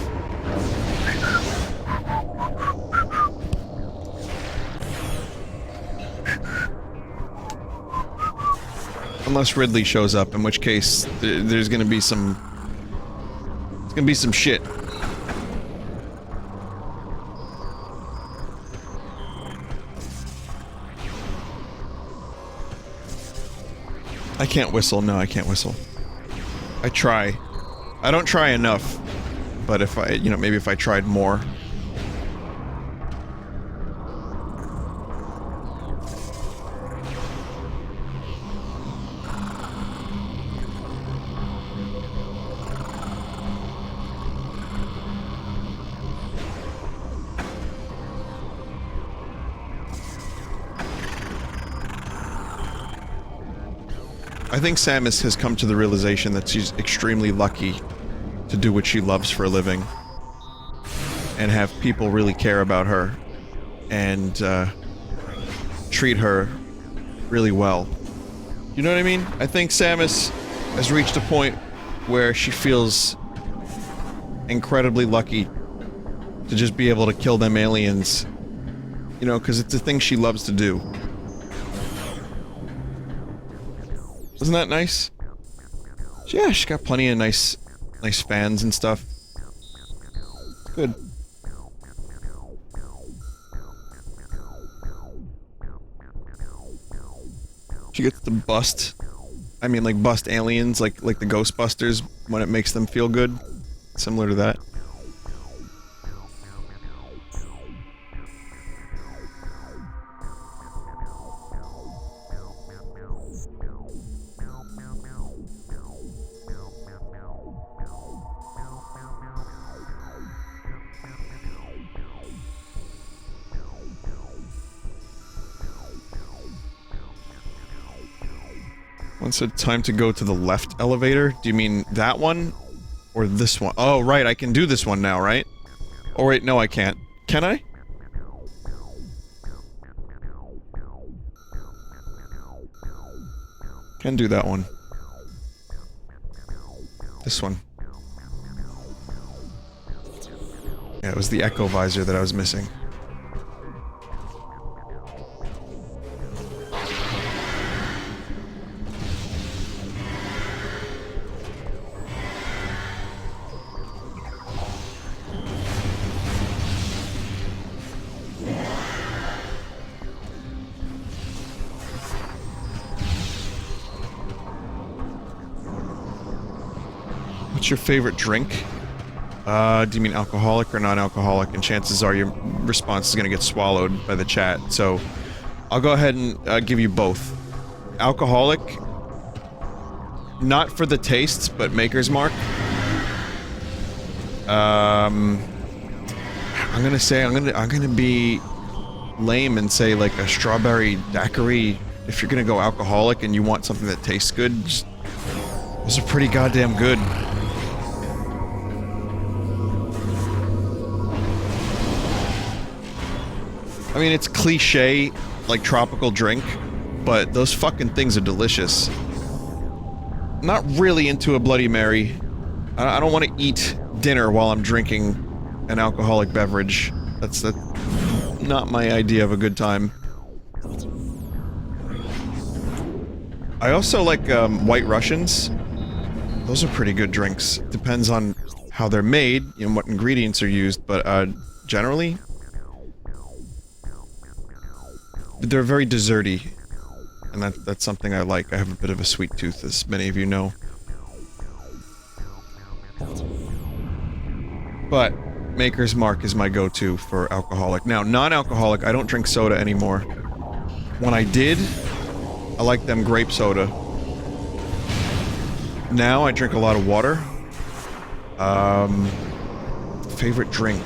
Unless Ridley shows up, in which case there's gonna be some... It's gonna be some shit. I can't whistle. No, I can't whistle. I try. I don't try enough. But if I, you know, maybe if I tried more. I think Samus has come to the realization that she's extremely lucky to do what she loves for a living. And have people really care about her. And, treat her really well. You know what I mean? I think Samus has reached a point where she feels incredibly lucky to just be able to kill them aliens. You know, because it's a thing she loves to do. Isn't that nice? Yeah, she's got plenty of nice fans and stuff. Good. She gets to bust. I mean, like, bust aliens, like the Ghostbusters, when it makes them feel good. Similar to that. One said time to go to the left elevator. Do you mean that one? Or this one? Oh, right, I can do this one now, right? Oh, wait, no, I can't. Can I? Can do that one. This one. Yeah, it was the echo visor that I was missing. What's your favorite drink? Do you mean alcoholic or non-alcoholic? And chances are your response is gonna get swallowed by the chat, so I'll go ahead and give you both. Alcoholic, not for the tastes, but Maker's Mark. I'm gonna be lame and say like a strawberry daiquiri. If you're gonna go alcoholic and you want something that tastes good, just, those are pretty goddamn good. I mean, it's cliche, like tropical drink, but those fucking things are delicious. Not really into a Bloody Mary. I don't want to eat dinner while I'm drinking an alcoholic beverage. That's not my idea of a good time. I also like White Russians. Those are pretty good drinks. Depends on how they're made and what ingredients are used, but generally, they're very desserty, and that's something I like. I have a bit of a sweet tooth, as many of you know. But Maker's Mark is my go-to for alcoholic. Now, non-alcoholic, I don't drink soda anymore. When I did, I liked them grape soda. Now I drink a lot of water. Favorite drink?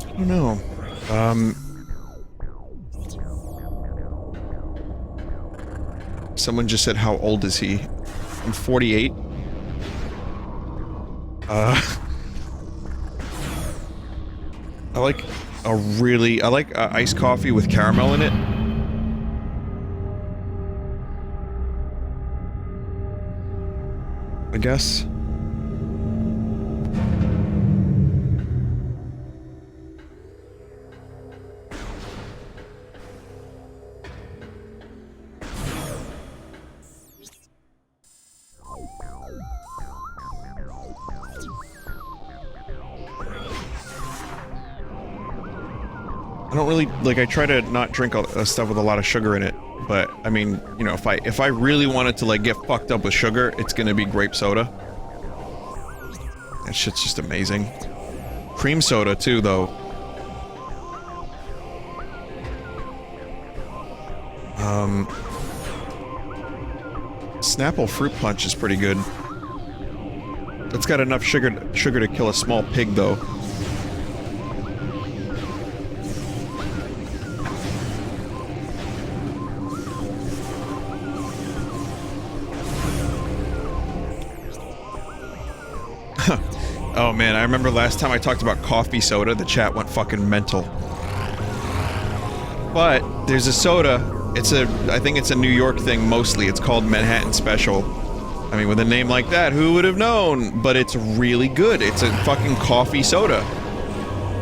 I don't know. Someone just said, how old is he? I'm 48. I like iced coffee with caramel in it. I guess. I don't really, like, I try to not drink stuff with a lot of sugar in it, but, I mean, you know, if I really wanted to, like, get fucked up with sugar, it's gonna be grape soda. That shit's just amazing. Cream soda, too, though. Snapple Fruit Punch is pretty good. It's got enough sugar to kill a small pig, though. Oh man, I remember last time I talked about coffee soda, the chat went fucking mental. But there's a soda, I think it's a New York thing mostly, it's called Manhattan Special. I mean, with a name like that, who would have known? But it's really good, it's a fucking coffee soda.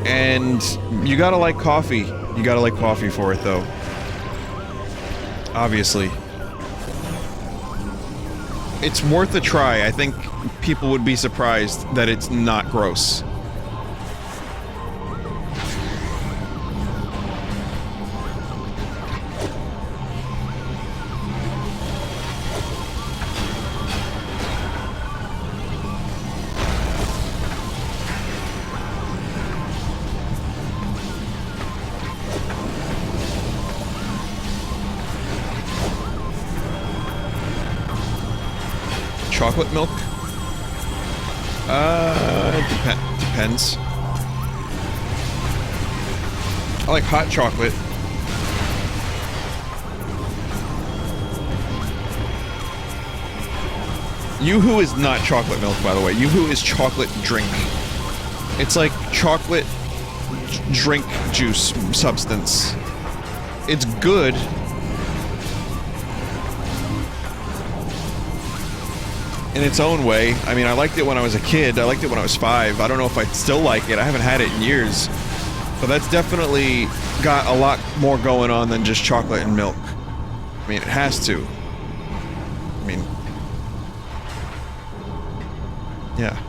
And you gotta like coffee. You gotta like coffee for it, though. Obviously. It's worth a try. I think people would be surprised that it's not gross. Chocolate milk? Depends. I like hot chocolate. Yoo-hoo is not chocolate milk, by the way. Yoo-hoo is chocolate drink. It's like chocolate drink juice substance. It's good. In its own way. I mean, I liked it when I was a kid. I liked it when I was 5. I don't know if I still like it. I haven't had it in years. But that's definitely got a lot more going on than just chocolate and milk. I mean, it has to. I mean... yeah.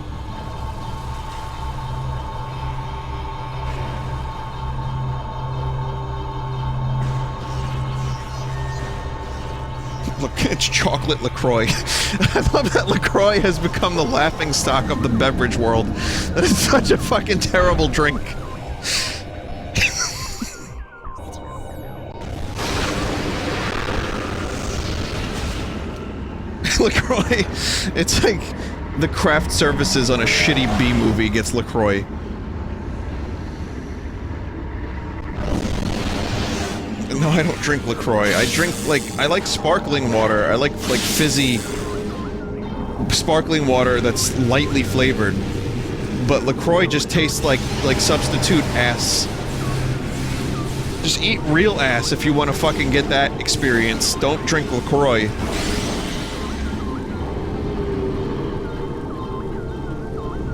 Look, it's chocolate LaCroix. I love that LaCroix has become the laughingstock of the beverage world. That is such a fucking terrible drink. LaCroix, it's like the craft services on a shitty B movie gets LaCroix. No, I don't drink LaCroix. I drink, like, I like sparkling water. I like fizzy sparkling water that's lightly flavored. But LaCroix just tastes like substitute ass. Just eat real ass if you want to fucking get that experience. Don't drink LaCroix.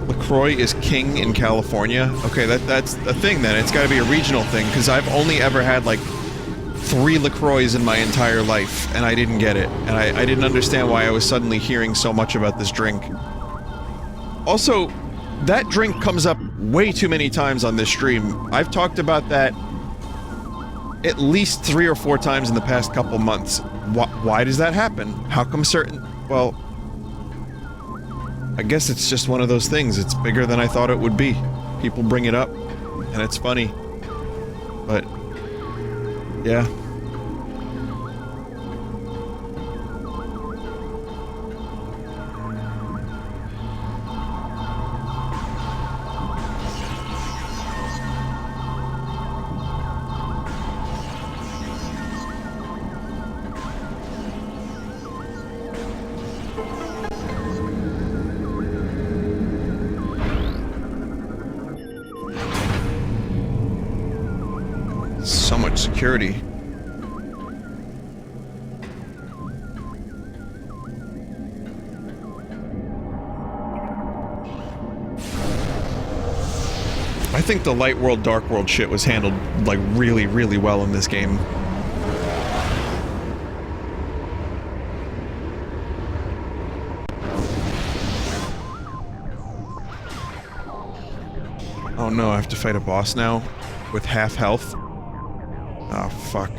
LaCroix is king in California? Okay, that's a thing then. It's gotta be a regional thing, because I've only ever had, like, 3 LaCroix in my entire life, and I didn't get it. And I didn't understand why I was suddenly hearing so much about this drink. Also, that drink comes up way too many times on this stream. I've talked about that at least 3 or 4 times in the past couple months. Why does that happen? How come certain... Well... I guess it's just one of those things. It's bigger than I thought it would be. People bring it up, and it's funny. But... yeah. So much security. I think the light world, dark world shit was handled, like, really, really well in this game. Oh no, I have to fight a boss now? With half health? Oh, fuck.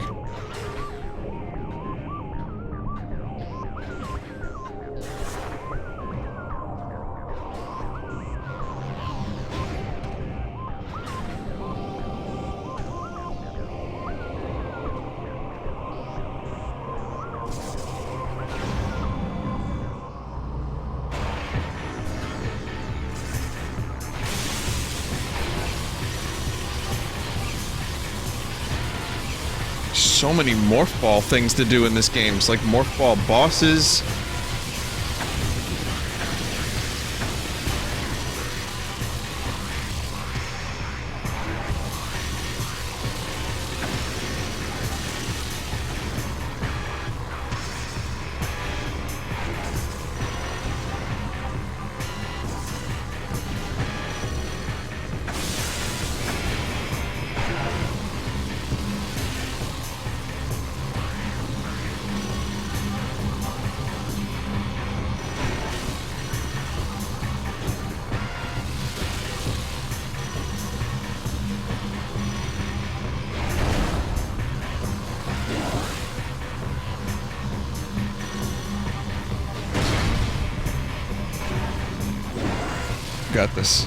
So many morph ball things to do in this game. It's like morph ball bosses. Got this.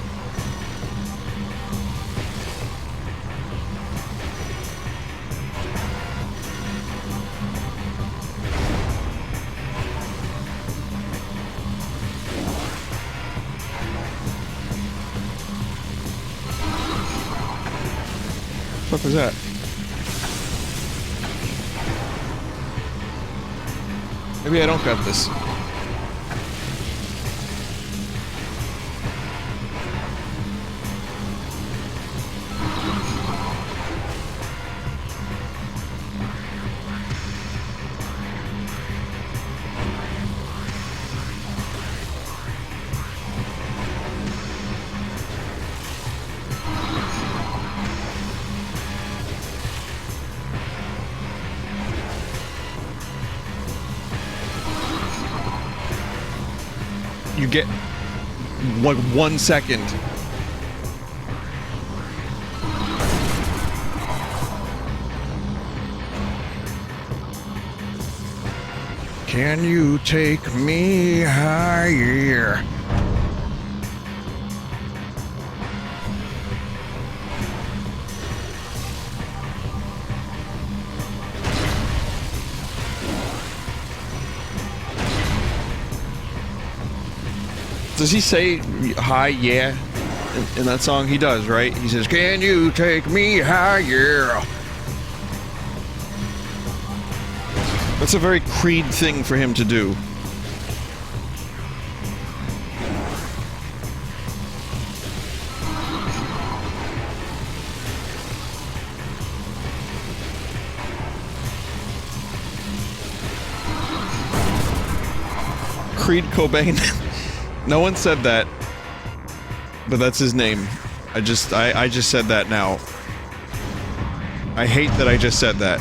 What was that? Maybe I don't got this. You get, like, 1 second. Can you take me higher? Does he say hi, yeah, in that song? He does, right? He says, can you take me higher? That's a very Creed thing for him to do. Creed Cobain. No one said that, but that's his name. I just said that now. I hate that I just said that.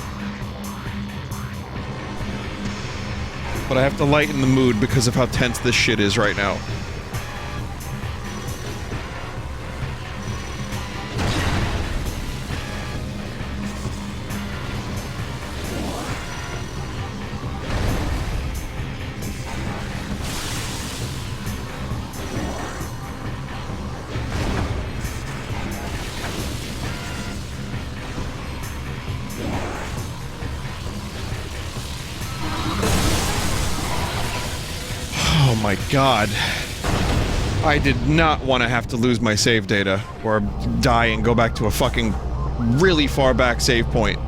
But I have to lighten the mood because of how tense this shit is right now. my god. I did not want to have to lose my save data, or die and go back to a fucking really far back save point.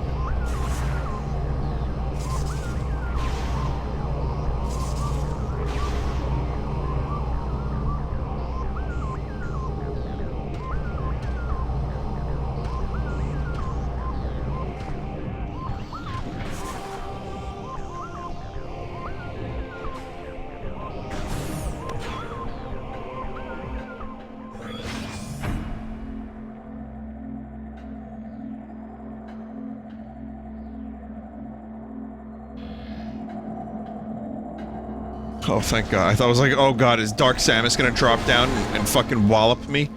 Oh, thank God. I thought I was like, oh god, is Dark Samus gonna drop down and fucking wallop me?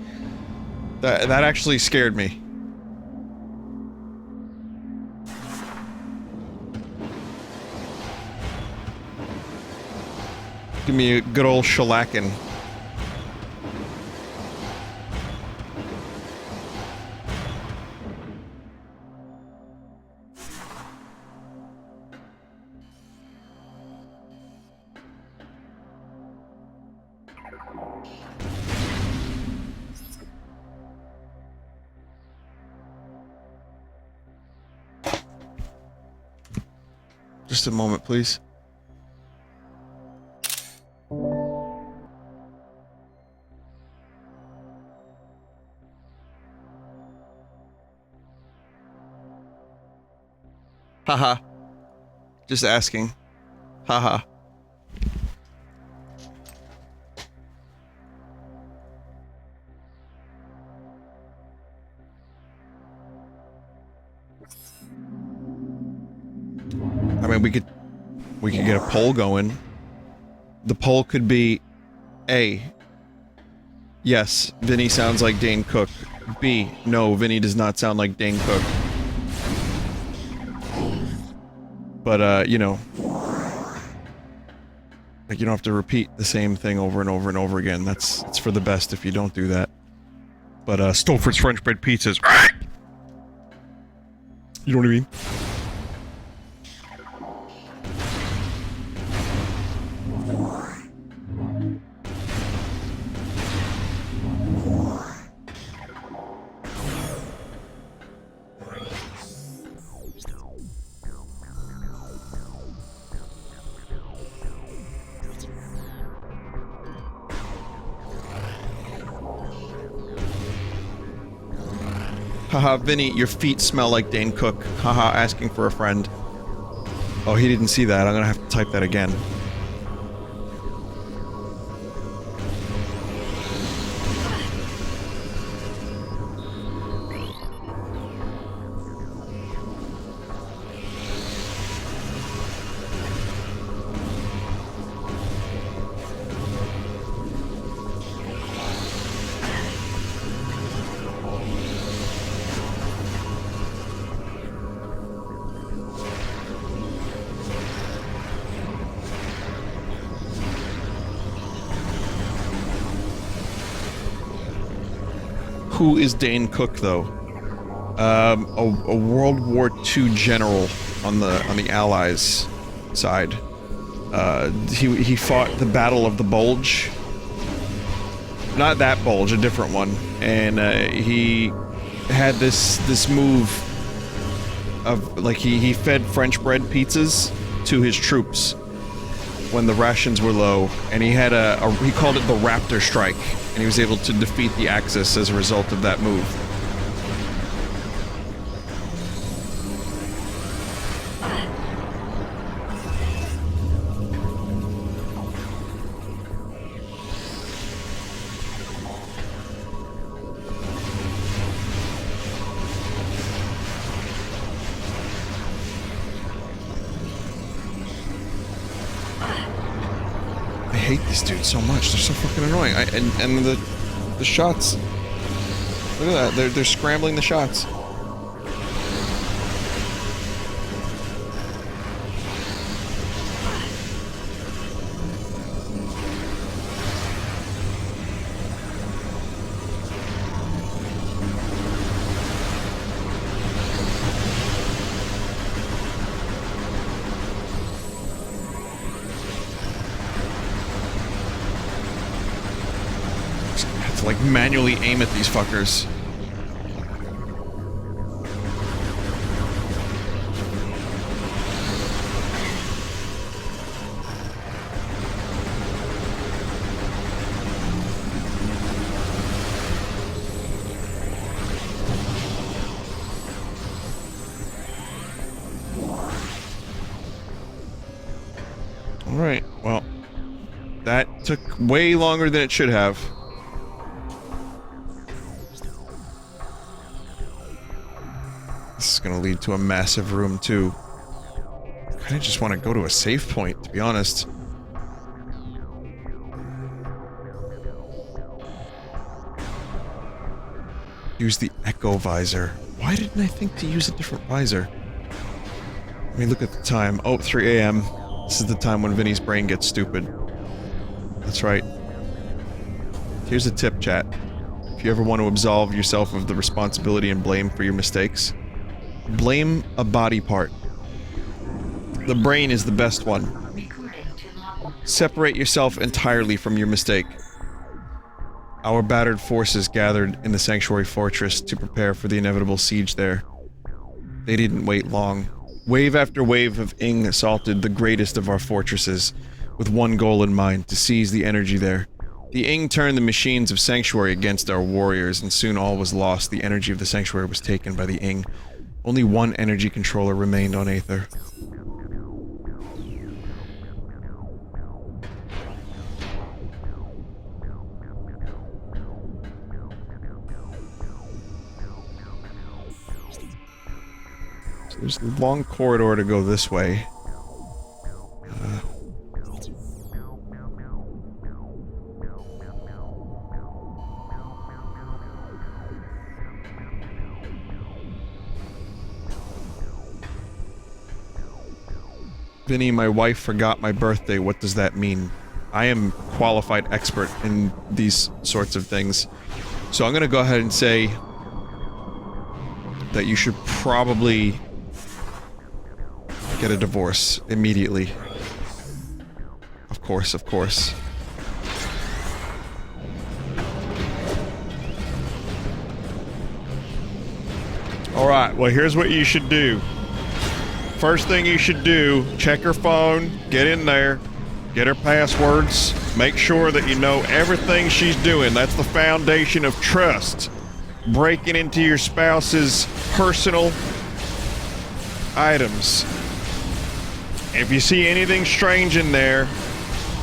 That actually scared me. Give me a good old shellacking. Just a moment, please. Haha. Just asking. Haha. I mean, we could get a poll going. The poll could be A. Yes, Vinny sounds like Dane Cook. B. No, Vinny does not sound like Dane Cook. But, you know, like, you don't have to repeat the same thing over and over and over again. It's for the best if you don't do that. But, Stolford's French bread pizzas. You know what I mean? Haha, Vinny, your feet smell like Dane Cook. Haha, asking for a friend. Oh, he didn't see that. I'm gonna have to type that again. Who is Dane Cook, though? A World War II general on the Allies side. He fought the Battle of the Bulge. Not that Bulge, a different one. And he had this move of, like, he fed French bread pizzas to his troops when the rations were low, and he had he called it the Raptor Strike, and he was able to defeat the Axis as a result of that move. I hate these dudes so much. They're so fucking annoying. And the shots. Look at that. They're scrambling the shots. manually aim at these fuckers. Alright, well, that took way longer than it should have. This is gonna lead to a massive room, too. I kinda just want to go to a save point, to be honest. Use the Echo visor. Why didn't I think to use a different visor? Let me look at the time. Oh, 3 AM. This is the time when Vinny's brain gets stupid. That's right. Here's a tip, chat. If you ever want to absolve yourself of the responsibility and blame for your mistakes, blame a body part. The brain is the best one. Separate yourself entirely from your mistake. Our battered forces gathered in the Sanctuary Fortress to prepare for the inevitable siege there. They didn't wait long. Wave after wave of Ing assaulted the greatest of our fortresses, with one goal in mind, to seize the energy there. The Ing turned the machines of Sanctuary against our warriors, and soon all was lost. The energy of the Sanctuary was taken by the Ing. Only one energy controller remained on Aether. There's a long corridor to go this way. Vinny, my wife forgot my birthday. What does that mean? I am qualified expert in these sorts of things. So I'm gonna go ahead and say that you should probably get a divorce immediately. Of course, of course. Alright, well here's what you should do. First thing you should do, check her phone, get in there, get her passwords, make sure that you know everything she's doing. That's the foundation of trust. Breaking into your spouse's personal items. If you see anything strange in there,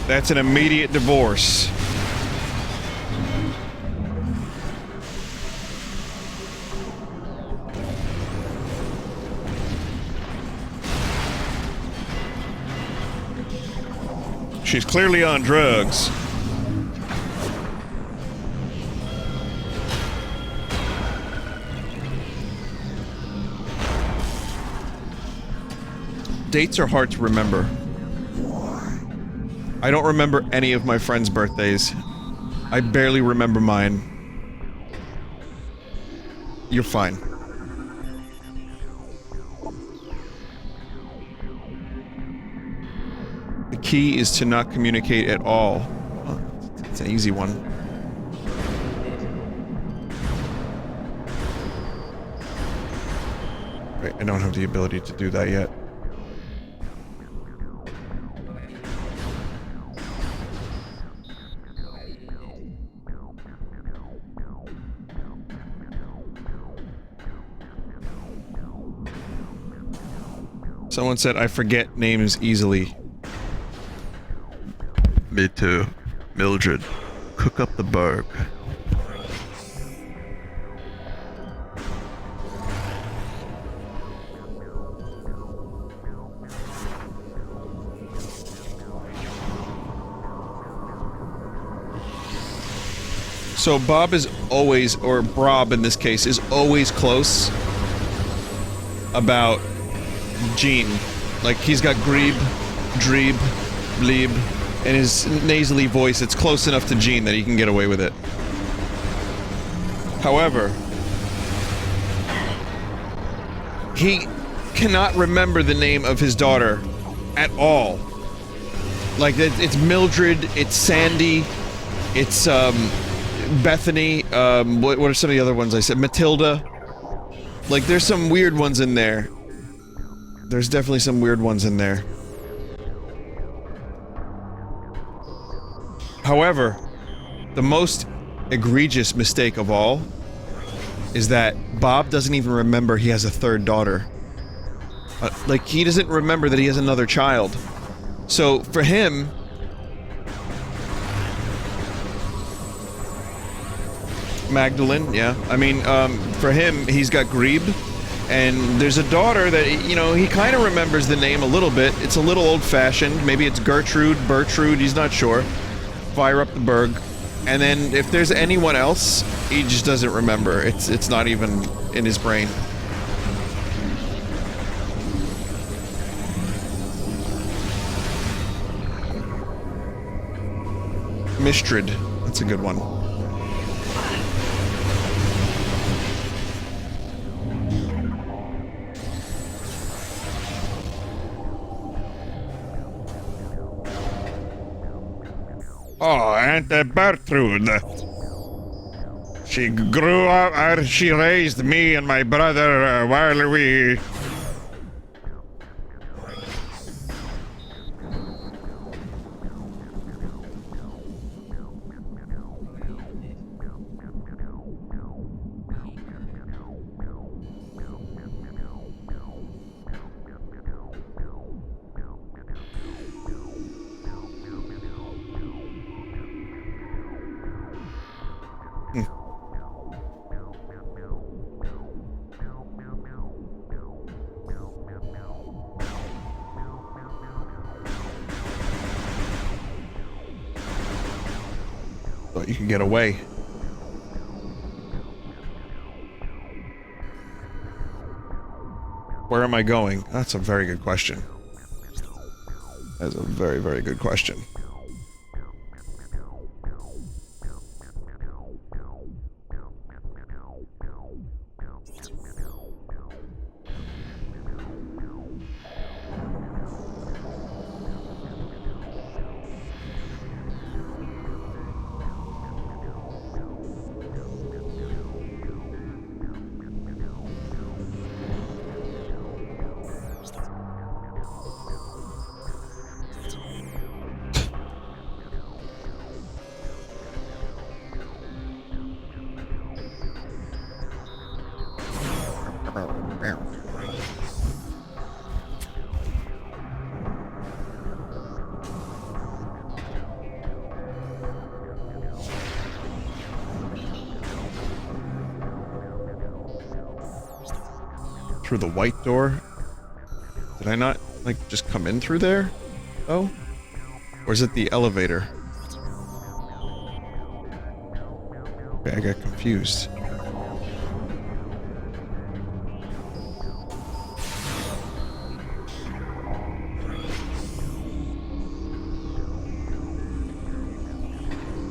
that's an immediate divorce. She's clearly on drugs. Dates are hard to remember. I don't remember any of my friends' birthdays. I barely remember mine. You're fine. The key is to not communicate at all. Huh, it's an easy one. Wait, I don't have the ability to do that yet. Someone said I forget names easily. Me too. Mildred, cook up the burg. So Bob is always, or Brob in this case, is always close about Jean. Like, he's got Greeb, Dreeb, Bleeb, and his nasally voice, it's close enough to Jean that he can get away with it. However, he cannot remember the name of his daughter at all. Like, it's Mildred, it's Sandy, it's, Bethany, what are some of the other ones I said? Matilda. Like, there's some weird ones in there. There's definitely some weird ones in there. However, the most egregious mistake of all is that Bob doesn't even remember he has a third daughter. Like, he doesn't remember that he has another child. So, for him... Magdalene, yeah. I mean, for him, he's got Grebe, and there's a daughter that, you know, he kind of remembers the name a little bit. It's a little old-fashioned. Maybe it's Gertrude, Bertrude, he's not sure. Fire up the Berg. And then, if there's anyone else, he just doesn't remember. It's not even in his brain. Mistrid. That's a good one. Oh, Aunt Bertrude. She grew up, she raised me and my brother while we... Thought you could get away. Where am I going? That's a very good question. That's a very, very good question. Through the white door? Did I not, like, just come in through there? Oh? Or is it the elevator? Okay, I got confused.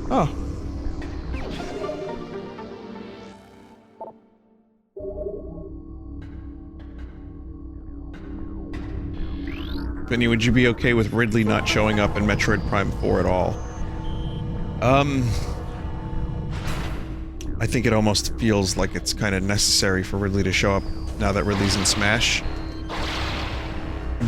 Oh. Vinny, would you be okay with Ridley not showing up in Metroid Prime 4 at all? I think it almost feels like it's kind of necessary for Ridley to show up now that Ridley's in Smash.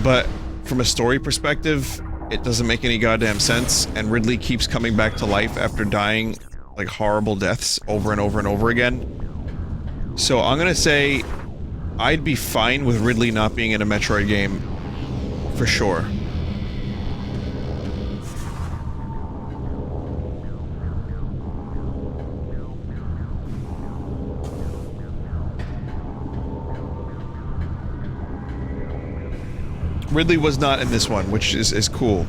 But from a story perspective, it doesn't make any goddamn sense, and Ridley keeps coming back to life after dying, like, horrible deaths over and over and over again. So I'm gonna say I'd be fine with Ridley not being in a Metroid game. For sure. Ridley was not in this one, which is cool.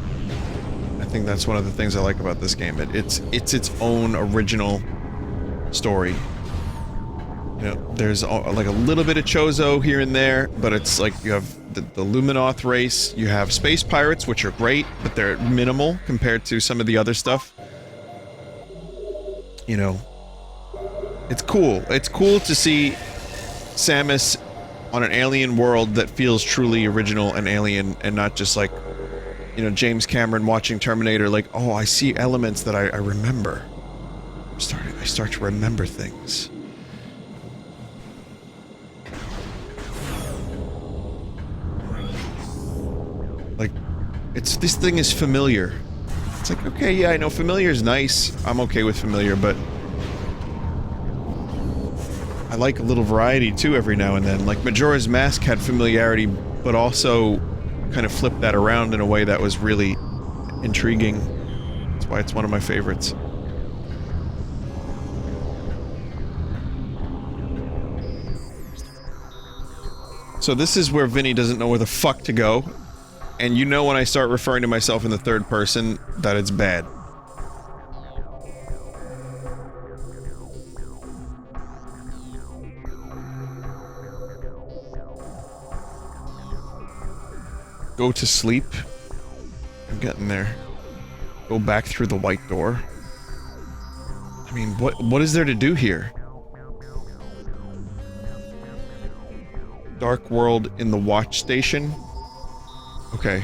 I think that's one of the things I like about this game. It's its own original story. You know, there's like a little bit of Chozo here and there, but it's like you have the Luminoth race, you have space pirates, which are great, but they're minimal compared to some of the other stuff. You know, it's cool. It's cool to see Samus on an alien world that feels truly original and alien, and not just like, you know, James Cameron watching Terminator like, oh, I see elements that I remember. I'm starting. I start to remember things. Like, this thing is familiar. It's like, okay, yeah, I know familiar is nice. I'm okay with familiar, but I like a little variety too every now and then. Like, Majora's Mask had familiarity, but also kind of flipped that around in a way that was really intriguing. That's why it's one of my favorites. So this is where Vinny doesn't know where the fuck to go. And you know when I start referring to myself in the third person, that it's bad. Go to sleep. I'm getting there. Go back through the white door. I mean, what is there to do here? Dark world in the watch station? Okay.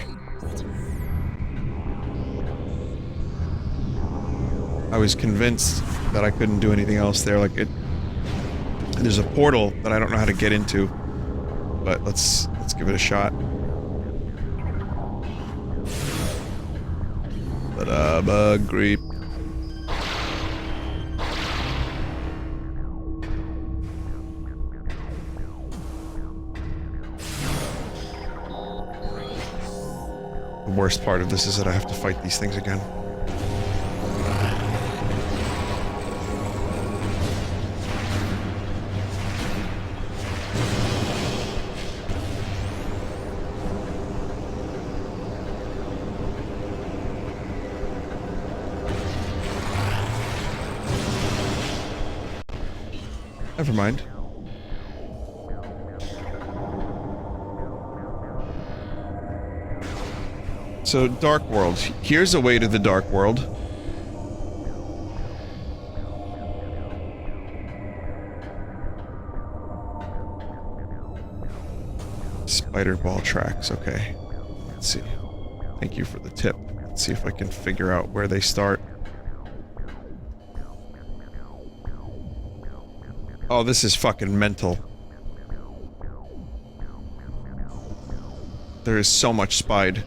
I was convinced that I couldn't do anything else there, like there's a portal that I don't know how to get into, but let's give it a shot. Bug creep. The worst part of this is that I have to fight these things again. Never mind. So, Dark World. Here's a way to the Dark World. Spider ball tracks, okay. Let's see. Thank you for the tip. Let's see if I can figure out where they start. Oh, this is fucking mental. There is so much Spide.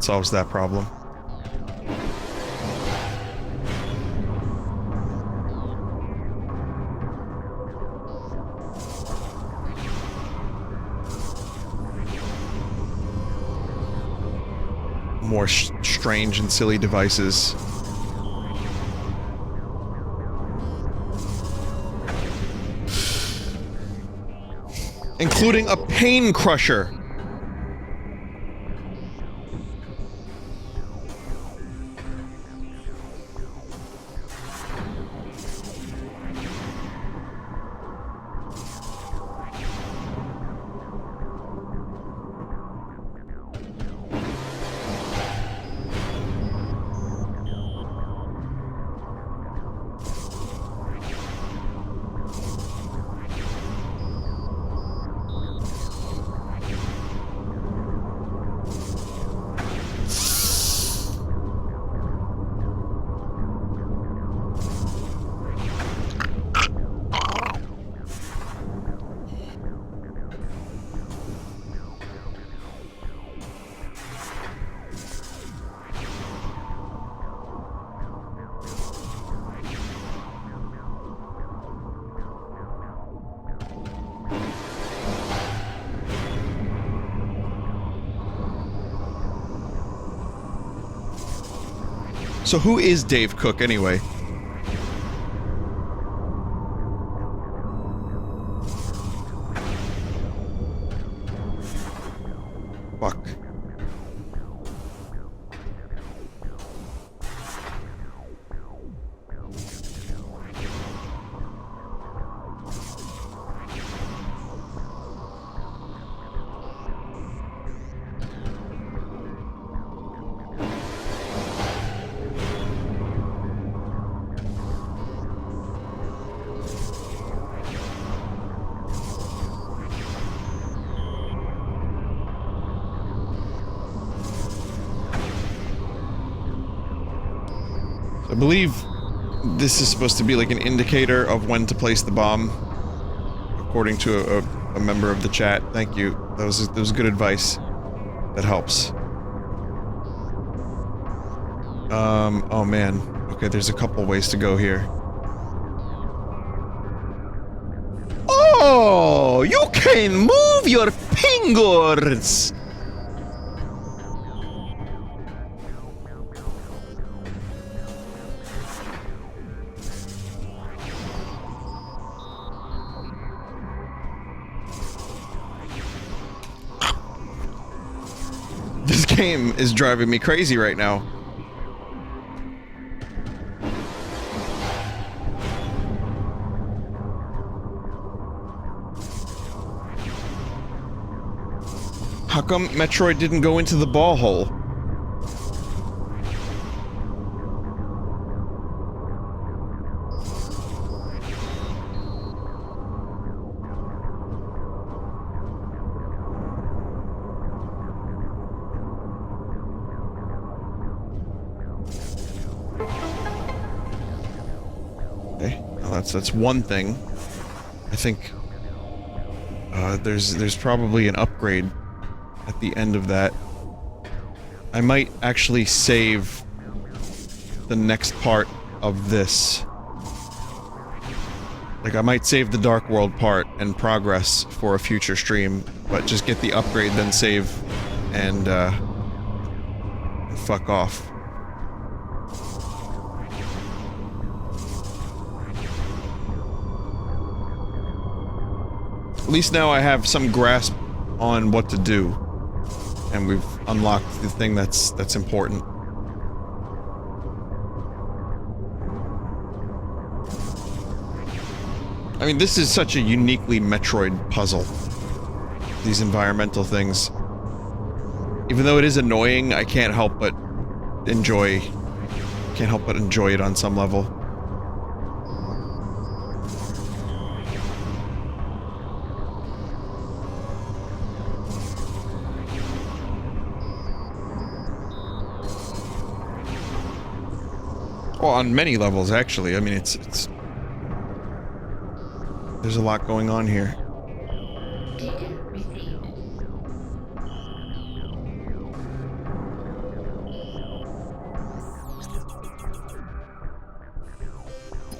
Solves that problem. More strange and silly devices. Including a pain crusher. So who is Dave Cook, anyway? Fuck. I believe this is supposed to be like an indicator of when to place the bomb, according to a member of the chat. Thank you. That was good advice. That helps. Oh man. Okay, there's a couple ways to go here. Oh, you can move your fingers! This game is driving me crazy right now. How come Metroid didn't go into the ball hole? Okay, well, that's one thing. I think there's probably an upgrade at the end of that. I might actually save the next part of this. Like, I might save the Dark World part and progress for a future stream, but just get the upgrade, then save, and fuck off. At least now I have some grasp on what to do. And we've unlocked the thing that's important. I mean, this is such a uniquely Metroid puzzle. These environmental things. Even though it is annoying, I can't help but enjoy it on some level. Well, on many levels, actually. I mean, it's... There's a lot going on here. Data received.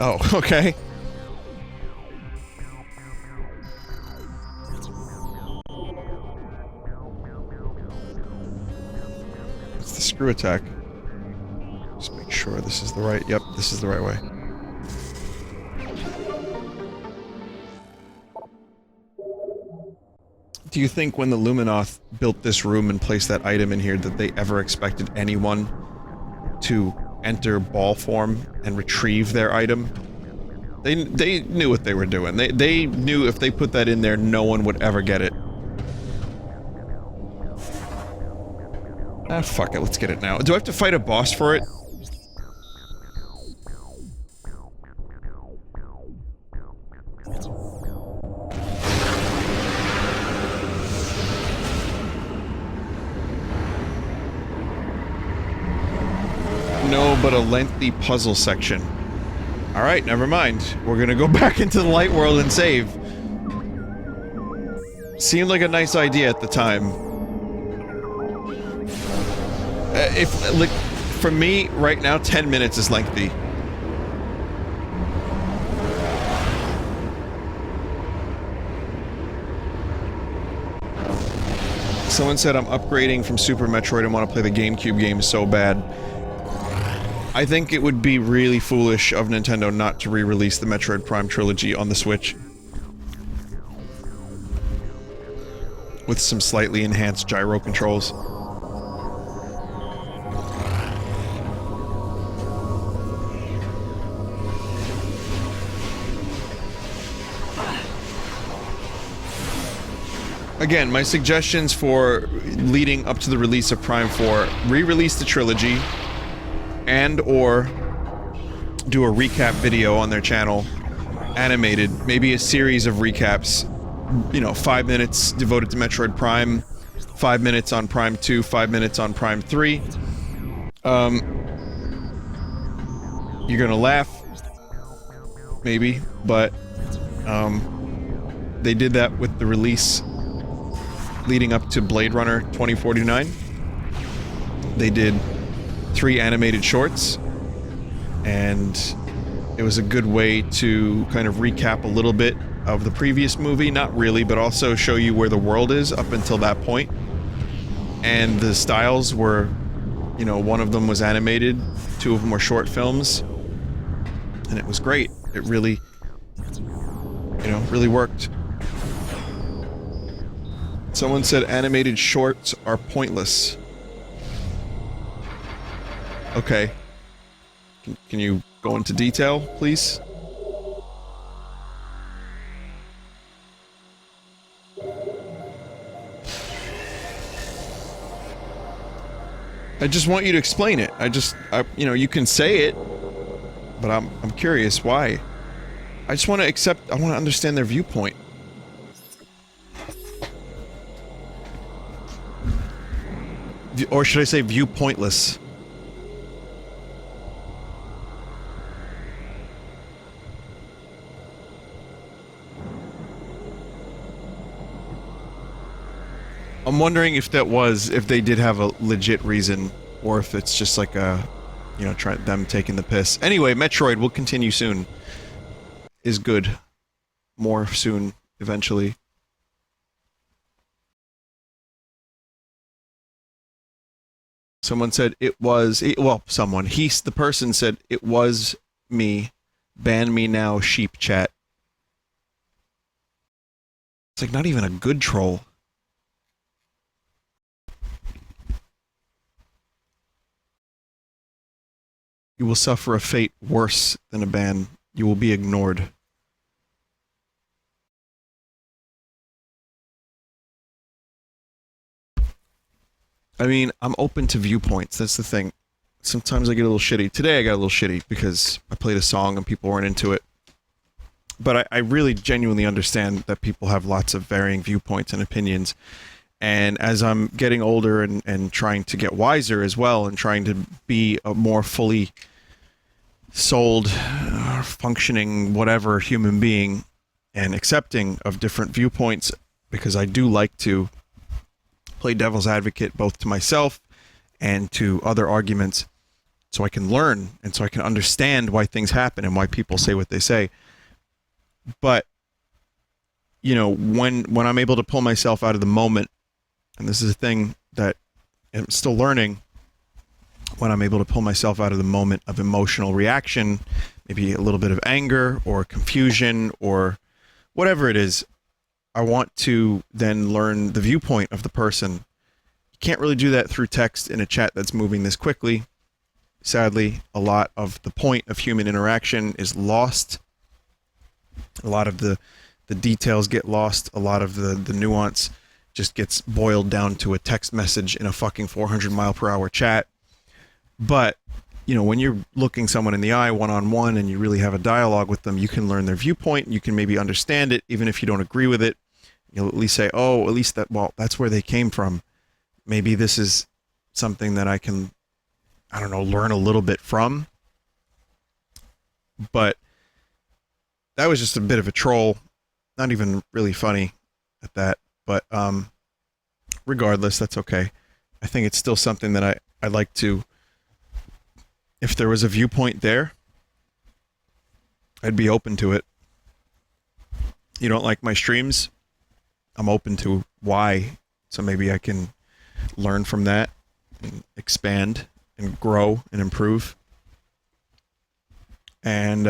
Oh, okay. It's the screw attack. Just make sure this is the right... Yep, this is the right way. Do you think when the Luminoth built this room and placed that item in here that they ever expected anyone to enter ball form and retrieve their item? They knew what they were doing. They knew if they put that in there, no one would ever get it. Ah, fuck it, let's get it now. Do I have to fight a boss for it? No, but a lengthy puzzle section. Alright, never mind. We're gonna go back into the light world and save. Seemed like a nice idea at the time. Like, for me, right now, 10 minutes is lengthy. Someone said I'm upgrading from Super Metroid and want to play the GameCube games so bad. I think it would be really foolish of Nintendo not to re-release the Metroid Prime trilogy on the Switch. With some slightly enhanced gyro controls. Again, my suggestions for leading up to the release of Prime 4, re-release the trilogy, and or do a recap video on their channel, animated, maybe a series of recaps, you know, 5 minutes devoted to Metroid Prime, 5 minutes on Prime 2, 5 minutes on Prime 3. You're gonna laugh, maybe, but they did that with the release leading up to Blade Runner 2049. They did 3 animated shorts, and it was a good way to kind of recap a little bit of the previous movie, not really, but also show you where the world is up until that point. And the styles were, you know, one of them was animated, 2 of them were short films, and it was great. It really, you know, really worked. Someone said animated shorts are pointless. Okay. Can you go into detail, please? I just want you to explain it. You know, you can say it, but I'm curious why. I just want to understand their viewpoint. Or should I say viewpointless? I'm wondering if they did have a legit reason, or if it's just like a, you know, them taking the piss. Anyway, Metroid will continue soon. Is good. More soon, eventually. Someone said it was, well, the person said it was me. Ban me now, sheep chat. It's like not even a good troll. You will suffer a fate worse than a ban. You will be ignored. I mean, I'm open to viewpoints, that's the thing. Sometimes I get a little shitty. Today I got a little shitty because I played a song and people weren't into it. But I really genuinely understand that people have lots of varying viewpoints and opinions. And as I'm getting older and trying to get wiser as well, and trying to be a more fully souled, functioning, whatever human being, and accepting of different viewpoints, because I do like to play devil's advocate both to myself and to other arguments, so I can learn and so I can understand why things happen and why people say what they say. But, you know, when I'm able to pull myself out of the moment, and this is a thing that I'm still learning, when I'm able to pull myself out of the moment of emotional reaction, maybe a little bit of anger or confusion or whatever it is, I want to then learn the viewpoint of the person. You can't really do that through text in a chat that's moving this quickly. Sadly, a lot of the point of human interaction is lost. A lot of the details get lost. A lot of the nuance just gets boiled down to a text message in a fucking 400-mile-per-hour chat. But, you know, when you're looking someone in the eye one-on-one and you really have a dialogue with them, you can learn their viewpoint. You can maybe understand it, even if you don't agree with it. You'll at least say, oh, at least that's where they came from. Maybe this is something that I can, I don't know, learn a little bit from. But that was just a bit of a troll. Not even really funny at that. But regardless, that's okay. I think it's still something that I'd like to, if there was a viewpoint there, I'd be open to it. You don't like my streams? I'm open to why. So maybe I can learn from that and expand and grow and improve. And,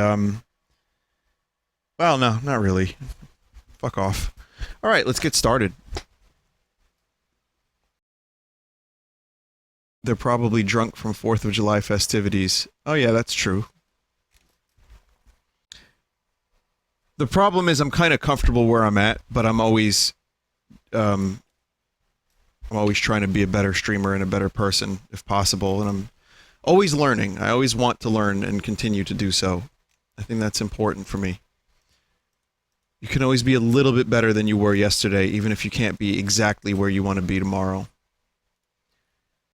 well, no, not really. Fuck off. All right, let's get started. They're probably drunk from 4th of July festivities. Oh yeah, that's true. The problem is I'm kind of comfortable where I'm at, but I'm always trying to be a better streamer and a better person if possible, and I'm always learning. I always want to learn and continue to do so. I think that's important for me. You can always be a little bit better than you were yesterday, even if you can't be exactly where you want to be tomorrow.